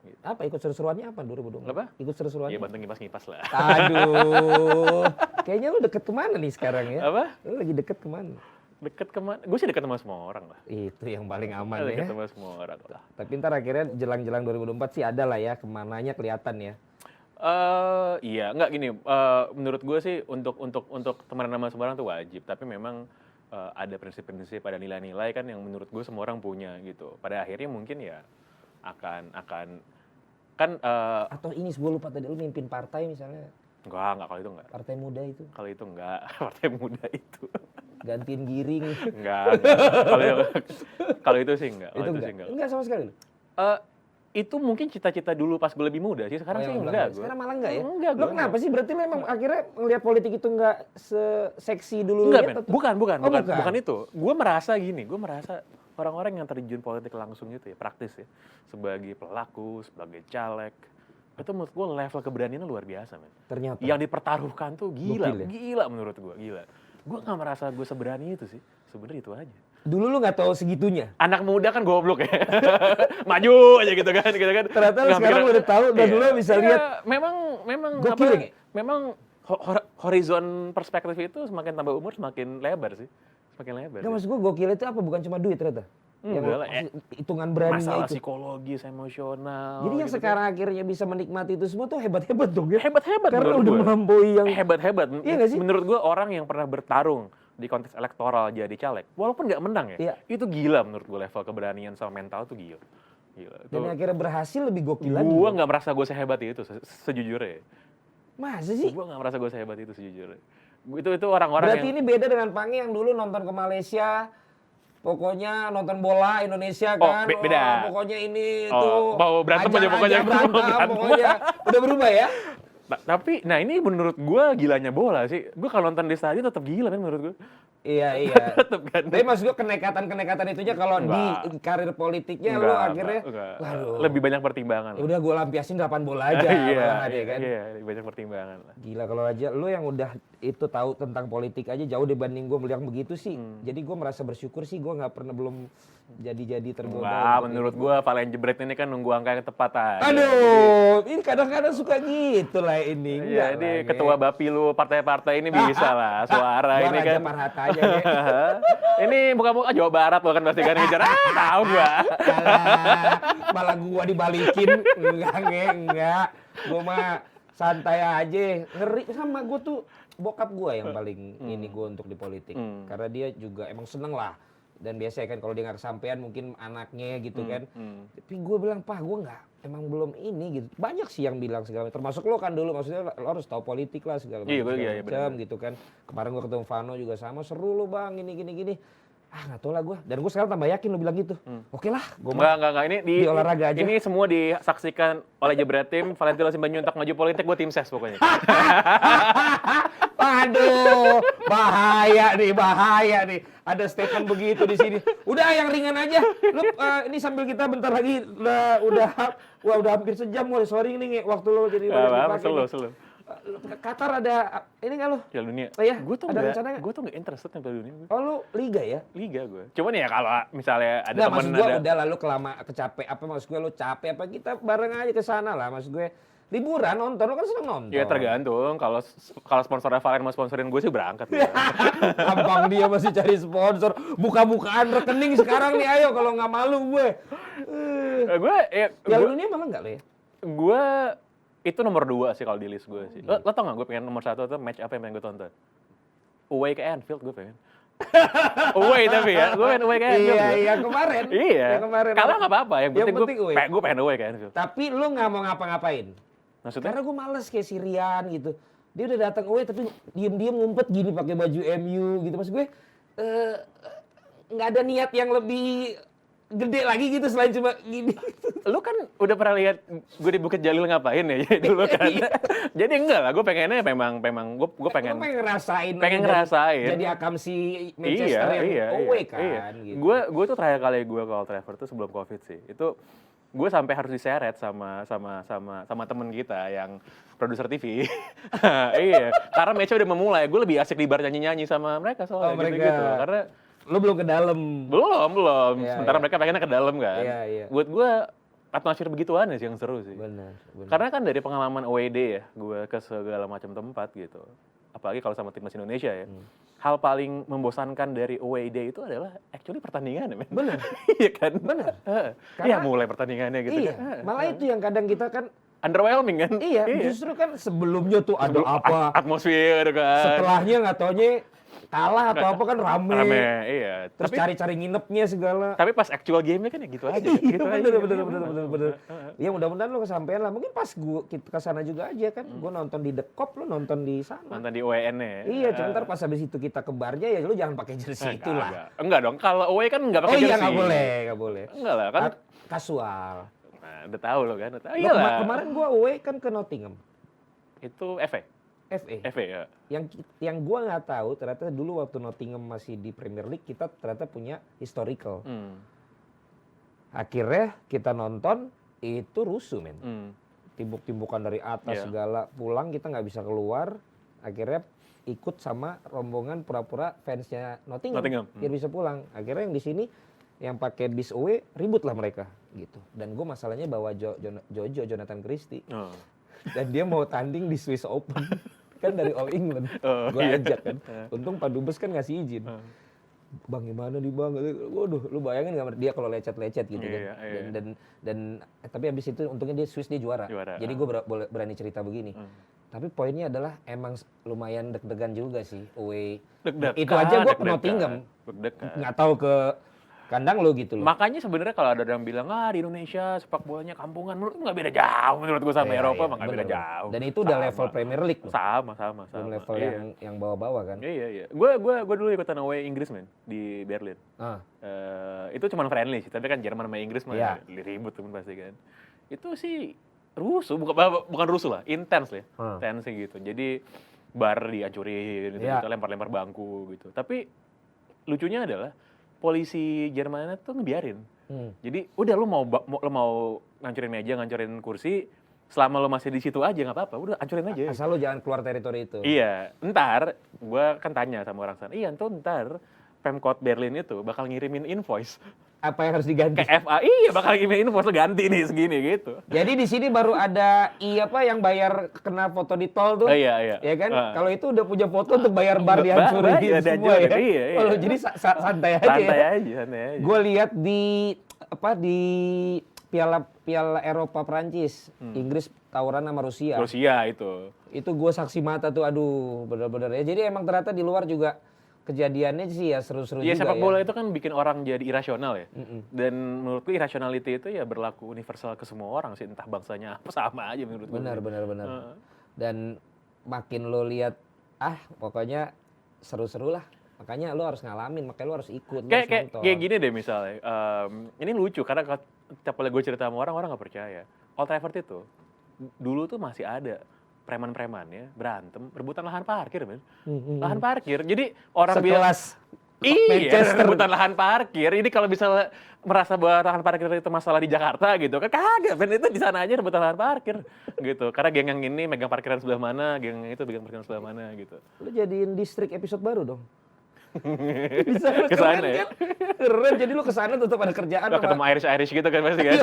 Gitu. Apa ikut seru-seruannya apa 2024? Apa? Ikut seru-seruannya? Ya bantu ngipas-ngipas lah. Aduh, kayaknya lu deket kemana nih sekarang ya? Apa? Lu lagi deket kemana? Deket kemana? Gue sih deket sama semua orang lah. Itu yang paling aman Deket ya. sama semua orang lah. Tapi ntar akhirnya jelang-jelang 2024 sih ada lah ya, kemananya kelihatan ya. Iya, enggak gini. Menurut gue sih untuk temenan sama semua orang tuh wajib. Tapi memang ada prinsip-prinsip, ada nilai-nilai kan yang menurut gue semua orang punya gitu. Pada akhirnya mungkin ya akan kan Atau ini gue lupa tadi, lu mimpin partai misalnya, enggak kalau itu enggak. partai muda itu. Kalau itu enggak, partai muda itu. Gantiin giring. Enggak. Kalau itu sih enggak. Kalau itu sih enggak. Enggak sama sekali lu? Itu mungkin cita-cita dulu pas gue lebih muda sih. Sekarang Oh, sih yang enggak. belakang. Sekarang malah enggak ya? Enggak. Lu kenapa sih? Berarti lu emang akhirnya ngelihat politik itu enggak seksi dulu Enggak, ya? men. Atau- Bukan itu. Gue merasa orang-orang yang terjun politik langsung itu ya, praktis ya, sebagai pelaku, sebagai caleg, itu menurut gue level keberaniannya luar biasa, men. Ternyata. Yang dipertaruhkan tuh gila, Gokil ya? gila menurut gue, gila. Gue nggak merasa gue seberani itu sih, sebenarnya itu aja. Dulu lu nggak tahu segitunya. Anak muda kan goblok ya, maju aja gitu kan. Ternyata lu Nggak sekarang mikir- udah tahu dan Iya. dulu bisa Iya, lihat. Memang Gokil ya? memang horizon perspektif itu semakin tambah umur semakin lebar sih, semakin lebar. Enggak, maksud gue gokil itu apa? Bukan cuma duit ternyata. Enggak lah, Hitungan beraninya masalah itu. psikologis, emosional. Jadi yang gitu sekarang akhirnya bisa menikmati itu semua tuh hebat-hebat dong ya. hebat-hebat Karena menurut udah gua. melampaui yang Hebat-hebat. Iya nggak sih? Menurut gue orang yang pernah bertarung di konteks elektoral jadi caleg, walaupun nggak menang ya, Iya. itu gila menurut gue, level keberanian sama mental tuh gila. dan yang akhirnya berhasil lebih gokil lagi. Gue nggak merasa gue sehebat itu sejujurnya. Masa sih? Gue nggak merasa gue sehebat itu sejujurnya. Itu orang-orang Berarti yang ini beda dengan Pangi yang dulu nonton ke Malaysia. Pokoknya nonton bola Indonesia Oh, kan. beda. Pokoknya ini Oh, tuh. mau berantem aja pokoknya. berantem, Berantem. pokoknya. Udah berubah ya? Tapi, nah ini menurut gue gilanya bola sih. Gue kalau nonton di stadion tetap gila kan menurut gue. Iya, iya. Tetap kan. Tapi maksud gue kenekatan-kenekatan itunya kalau di Enggak. karir politiknya lu akhirnya enggak. waduh. Lebih banyak pertimbangan. Ya udah gue lampiasin 8 bola aja Iya, malahan ya kan. iya, lebih banyak pertimbangan lah. Gila kalau aja lu yang udah itu tahu tentang politik aja jauh dibanding gue melihat begitu sih. Jadi gue merasa bersyukur sih gue nggak pernah belum jadi tergoda. Wah, untuk menurut itu. gua Valen Jebret ini kan nunggu angka yang tepat aja. Aduh, ini kadang-kadang suka gitu lah ini. Iya, Enggak ini lah, ketua Bapilu partai-partai ini bisa lah suara Gua ini Raja kan. Parhata aja ya. Ini muka-muka Jawa Barat lo kan pasti kan ngejar. Tahu gua. Malah gua dibalikin. Enggak. Gua mah santai aja. Ngeri sama gua tuh bokap gua yang paling ini gua untuk di politik. Karena dia juga emang seneng lah. Dan biasanya kan kalau dia nggak kesampean mungkin anaknya gitu kan. Tapi gue bilang, "Pah, gue nggak, emang belum ini gitu." Banyak sih yang bilang segala macam. Termasuk lo kan dulu, maksudnya lo harus tahu politik lah segala Iya, macam iya, benar. gitu kan. Kemarin gue ketemu Vano juga sama, seru lo bang, gini. Ah nggak tahu lah gue. Dan gue sekarang tambah yakin lo bilang gitu. Oke lah, gue Enggak. Ini di olahraga aja. Ini semua disaksikan oleh Jebret Tim, Valentino Simanjuntak maju politik, gua tim ses pokoknya. Aduh, bahaya nih. Ada statement begitu di sini. Udah yang ringan aja. Lu ini sambil kita bentar lagi udah hampir sejam gue. Sorry nih waktu lo jadi Apa, dipakai nih. selo. Qatar ada ini nggak lo? Piala Dunia. Oh iya? Gue tuh Ada nggak, rencana nggak? gue tuh nggak interested yang Piala Dunia. Oh lu liga ya? Liga gue. Cuman ya kalau misalnya ada Nggak, temen maksud gue ada. udah lalu kecapek apa maksud gue lu capek apa kita bareng aja ke sana lah maksud gue liburan nonton lo kan seneng nonton. Ya tergantung. Kalau sponsornya Valen mau sponsorin gue sih berangkat. Gue. Abang dia masih cari sponsor, buka-bukaan rekening sekarang nih ayo kalau nggak malu gue. Ya lu ini malah nggak lo ya? Gue itu nomor 2 sih kalau di list gue sih. Lo tau gak gue pengen nomor 1 tuh match apa yang pengen gue tonton? Away ke Anfield gue pengen. Away tapi ya, gue pengen away ke Anfield. Iya kemarin. Iya. Yang kemarin. Kalah nggak apa-apa, yang penting away. gue pengen away ke Anfield. Tapi lu nggak mau ngapa-ngapain. Maksudnya? Karena gue males kayak si Rian gitu. Dia udah datang away tapi diem-diem ngumpet gini pakai baju MU gitu. Maksud gue nggak ada niat yang lebih gede lagi gitu selain cuma gini. Lu kan udah pernah lihat gue di Bukit Jalil ngapain ya dulu kan. Jadi enggak lah, gue pengennya memang gue pengen Lu pengen ngerasain. pengen ngerasain. Jadi Akamsi Manchester yang away kan. Gitu. Gue tuh terakhir kali gue ke Old Trafford tuh sebelum Covid sih. Itu gue sampai harus diseret sama temen kita yang produser TV. Iya, karena match-nya udah memulai. Gue lebih asik di bar nyanyi-nyanyi sama mereka soalnya gitu-gitu. Karena lu belum ke dalam. belum. Iya, Sementara iya. mereka pengennya ke dalam kan. Iya. Buat gue atmosfer begituan sih yang seru sih. Benar. Karena kan dari pengalaman away day ya, gue ke segala macam tempat gitu. Apalagi kalau sama timnas Indonesia ya. Hal paling membosankan dari away day itu adalah actually pertandingan ya, men. Benar. Iya kan? Benar. Iya, mulai pertandingannya gitu Iya. kan. Malah itu yang kadang kita kan Underwhelming kan? iya, justru kan sebelumnya tuh ada apa, Atmosfer kan. setelahnya nggak taunya kalah atau apa kan rame. Iya. Terus cari-cari nginepnya segala. Tapi pas actual game-nya kan ya gitu aja. Iya, gitu bener. Ya mudah-mudahan lo kesampean lah. Mungkin pas kita kesana juga aja kan. Gue nonton di The Cop, lo nonton di sana. Nonton di OEN-nya. Iya, cuma ntar pas habis itu kita ke barnya ya lo jangan pakai jersey itu lah. Enggak dong, kalau away kan enggak Oh pakai iya jersey. nggak boleh. Enggak lah kan. Kasual. Nah, udah tahu lo kan. Lo kemarin gue away kan ke Nottingham. Itu FA. FA. Ya. Yang gue nggak tahu ternyata dulu waktu Nottingham masih di Premier League kita ternyata punya historical. Akhirnya kita nonton itu rusuh men. Timbuk-timbukan dari atas segala, pulang kita nggak bisa keluar. Akhirnya ikut sama rombongan pura-pura fansnya Nottingham. Biar bisa pulang. Akhirnya yang di sini yang pakai bis away ribut lah mereka gitu. Dan gue masalahnya bawa Jojo Jonathan Christie. Dan dia mau tanding di Swiss Open. Kan dari All England. Gue ajak kan. Untung Pak Dubes kan ngasih izin. Bang gimana nih bang? Waduh, lu bayangin gak dia kalau lecet-lecet gitu kan. Dan tapi habis itu untungnya dia Swiss dia juara. Jadi gue berani cerita begini. Tapi poinnya adalah emang lumayan deg-degan juga sih away. Itu aja gue ke Nottingham. Nggak tahu ke kandang lo gitu loh. Makanya sebenarnya kalau ada orang bilang di Indonesia sepak bolanya kampungan, menurut nggak beda jauh menurut gue sama Eropa, nggak beda jauh. Dan itu udah level Premier League loh. Sama. Belum level yang bawa-bawa kan. Iya. Gue dulu ikutan away Inggris men di Berlin. Itu cuma friendly sih, tapi kan Jerman sama Inggris mah ribut tuh pasti kan. Itu sih rusuh, bukan rusuh lah, intens lah, tensi gitu. Jadi bar dihancurin, gitu, lempar-lempar bangku gitu. Tapi lucunya adalah polisi Jerman tuh ngebiarin. Jadi udah lu mau ngancurin meja, ngancurin kursi, selama lu masih di situ aja nggak apa-apa, udah hancurin aja. Asal lu jangan keluar teritori itu. Iya, ntar gua kan tanya sama orang sana, ntar Pemkot Berlin itu bakal ngirimin invoice. Apa yang harus diganti? Ke FA, iya bakal ngirimin invoice, lu ganti nih segini gitu. Jadi di sini baru ada yang bayar kena foto di tol tuh. Iya. Ya kan? Kalau itu udah punya foto untuk bayar bar dihancurin semua ya. Iya. Oh, jadi santai aja. Santai aja. Gue lihat di Piala Eropa Prancis, Inggris tawuran sama Rusia. Itu. Itu gue saksi mata tuh, aduh bener-bener ya. Jadi emang ternyata di luar juga kejadiannya sih ya seru-seru juga ya. Sepak bola itu kan bikin orang jadi irasional ya. Dan menurutku irrationality itu ya berlaku universal ke semua orang sih, entah bangsanya apa, sama aja menurutku. Benar. Dan makin lo lihat, pokoknya seru-seru lah. Makanya lo harus ngalamin, makanya lo harus ikut. Kayak gini deh misalnya, ini lucu karena setiap kali gue cerita sama orang nggak percaya. Old Trafford itu dulu tuh masih ada preman-premannya berantem rebutan lahan parkir, men. Lahan parkir. Jadi orang sekelas Manchester rebutan lahan parkir. Ini kalau bisa merasa bahwa lahan parkir itu masalah di Jakarta gitu kan kagak, men. Itu di sana aja rebutan lahan parkir gitu. Karena geng yang ini megang parkiran sebelah mana, geng yang itu megang parkiran sebelah mana gitu. Lu jadiin distrik episode baru dong. Bisa kesana ya. Keren, jadi lu kesana tetap ada kerjaan. Ketemu Irish gitu kan pasti kan.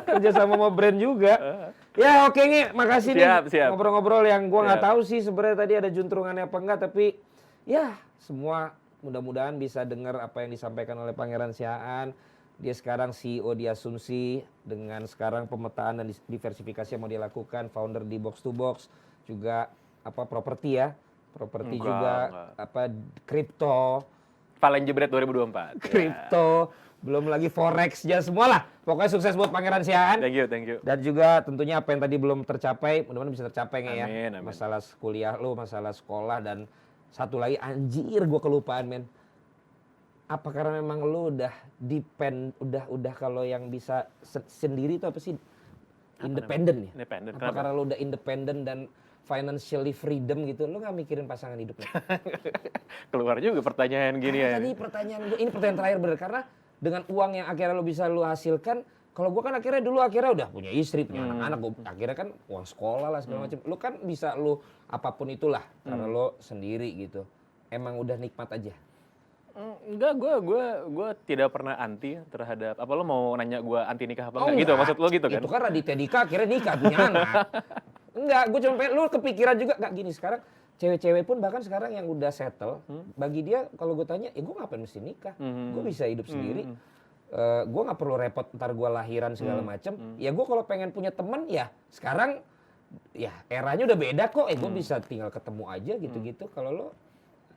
Kerja sama brand juga. Ya oke Nge, makasih nih siap. ngobrol-ngobrol yang gua nggak tahu sih sebenarnya tadi ada juntrungannya apa enggak, tapi ya semua mudah-mudahan bisa dengar apa yang disampaikan oleh Pangeran Sihaan. Dia sekarang CEO di Asumsi dengan sekarang pemetaan dan diversifikasi yang mau dilakukan, founder di Box to Box, juga properti ya. Properti juga kripto. Valen Jebret 2024. Kripto, belum lagi forex ya semua lah. Pokoknya sukses buat Pangeran Sihaan. Thank you. Dan juga tentunya apa yang tadi belum tercapai, mudah-mudahan bisa tercapai ya. Amin. Masalah kuliah lu, masalah sekolah, dan satu lagi anjir gue kelupaan men. Apa karena memang lu udah udah kalau yang bisa sendiri itu apa sih? Independen ya? Independen. Apa karena lu udah independen dan financially freedom gitu, lu nggak mikirin pasangan hidupnya? Keluar juga pertanyaan gini ya. Tadi pertanyaan gue, ini pertanyaan terakhir bener, karena dengan uang yang akhirnya lu bisa lu hasilkan, kalau gue kan akhirnya udah punya istri, punya anak-anak, gue akhirnya kan uang sekolah lah segala macam. Lu kan bisa apapun itulah karena lu sendiri gitu. Emang udah nikmat aja. Enggak, gue tidak pernah anti terhadap apa lo mau nanya gue anti nikah apa enggak gitu enggak. maksud lo gitu kan? Itu kan Raditya Dika akhirnya nikah punya anak. Enggak, gue cuma pengen lu kepikiran juga enggak gini sekarang cewek-cewek pun bahkan sekarang yang udah settle, bagi dia kalau gue tanya, ya gue ngapain mesti nikah? Gue bisa hidup sendiri. Gue nggak perlu repot ntar gue lahiran segala macem. Ya gue kalau pengen punya temen ya sekarang ya eranya udah beda kok. Gue bisa tinggal ketemu aja gitu-gitu. Kalau lo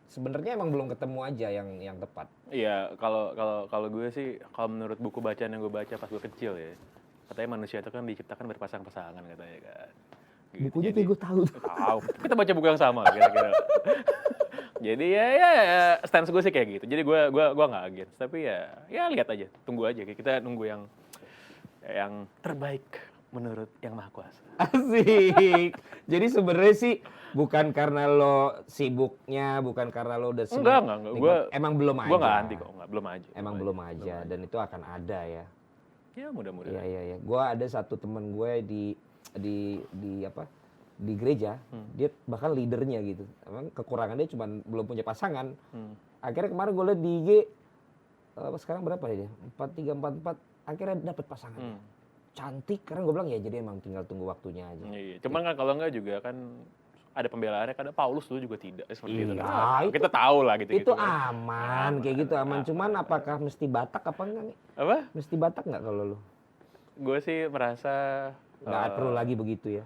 sebenarnya emang belum ketemu aja yang tepat. Iya, kalau gue sih, kalau menurut buku bacaan yang gue baca pas gue kecil ya, katanya manusia itu kan diciptakan berpasang-pasangan katanya kan. Gitu. Bukunya kayak gue tahu. Tahu. Kita baca buku yang sama kira-kira. Jadi ya stance gue sih kayak gitu. Jadi gue nggak against, tapi ya lihat aja, tunggu aja. Kita nunggu yang terbaik menurut yang Maha Kuasa. Asik. Jadi sebenarnya sih bukan karena lo sibuknya, bukan karena lo udah Enggak. Emang belum aja. Gue nggak anti kok, belum aja. Emang belum aja, dan itu akan ada ya. Ya mudah-mudahan. Iya. Gue ada satu temen gue di gereja, dia bahkan leadernya gitu. Emang kekurangan dia cuma belum punya pasangan. Akhirnya kemarin gue liat di IG, sekarang berapa ya dia? 4344, akhirnya dapet pasangan. Cantik, karena gue bilang ya jadi emang tinggal tunggu waktunya aja. Iya. Cuman kan kalau enggak juga kan ada pembelaannya, kadang Paulus dulu juga tidak seperti itu. Iya, Kita tahu lah gitu. Itu aman, kayak gitu aman. Cuman apakah mesti Batak apa enggak nih? Apa? Mesti Batak nggak kalau lu? Gue sih merasa Nggak perlu lagi begitu ya?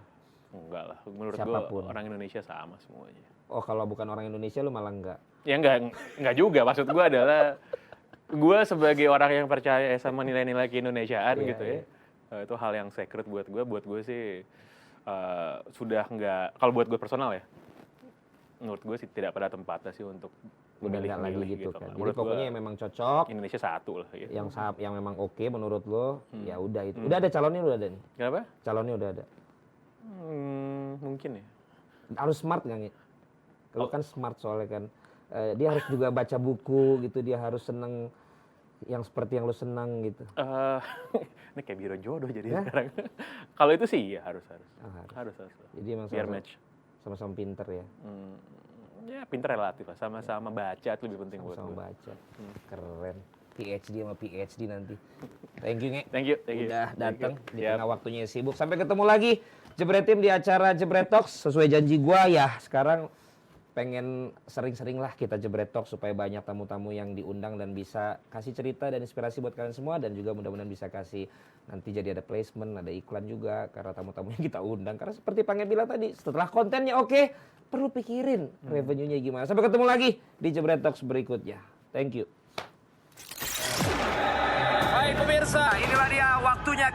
enggak lah. Menurut Siapapun. gue orang Indonesia sama semuanya. Oh, kalau bukan orang Indonesia lu malah enggak? Ya enggak juga. Maksud gue adalah gue sebagai orang yang percaya sama nilai-nilai keindonesiaan gitu ya. Itu hal yang sacred buat gue. Buat gue sih sudah enggak, kalau buat gue personal ya, menurut gue sih tidak pada tempatnya sih untuk Udah enggak lagi gitu kan. Jadi Menurut pokoknya yang memang cocok, Indonesia satu lah gitu. yang memang oke menurut lo, ya udah itu. Udah ada calonnya, udah ada nih. Kenapa? Calonnya udah ada. Mungkin ya. Harus smart nggak nih? Lo kan smart soalnya kan. Dia harus juga baca buku gitu, dia harus seneng yang seperti yang lo senang gitu. Ini kayak biro jodoh jadi sekarang. Kalau itu sih ya harus. Harus. Jadi emang Biar match. sama-sama pinter ya. Ya pinter relatif lah, sama-sama baca itu lebih penting buat gue. Sama baca. Keren. PhD sama PhD nanti. Thank you, Nge. Thank you. Udah datang di Yap. tengah waktunya sibuk. Sampai ketemu lagi Jebret Tim di acara Jebret Talks. Sesuai janji gua ya, sekarang pengen sering-sering lah kita Jebret Talk supaya banyak tamu-tamu yang diundang dan bisa kasih cerita dan inspirasi buat kalian semua, dan juga mudah-mudahan bisa kasih nanti jadi ada placement, ada iklan juga karena tamu-tamu yang kita undang. Karena seperti Pange bilang tadi, setelah kontennya oke, perlu pikirin revenue-nya gimana. Sampai ketemu lagi di Jebret Talks berikutnya. Thank you. Baik pemirsa, inilah dia waktunya.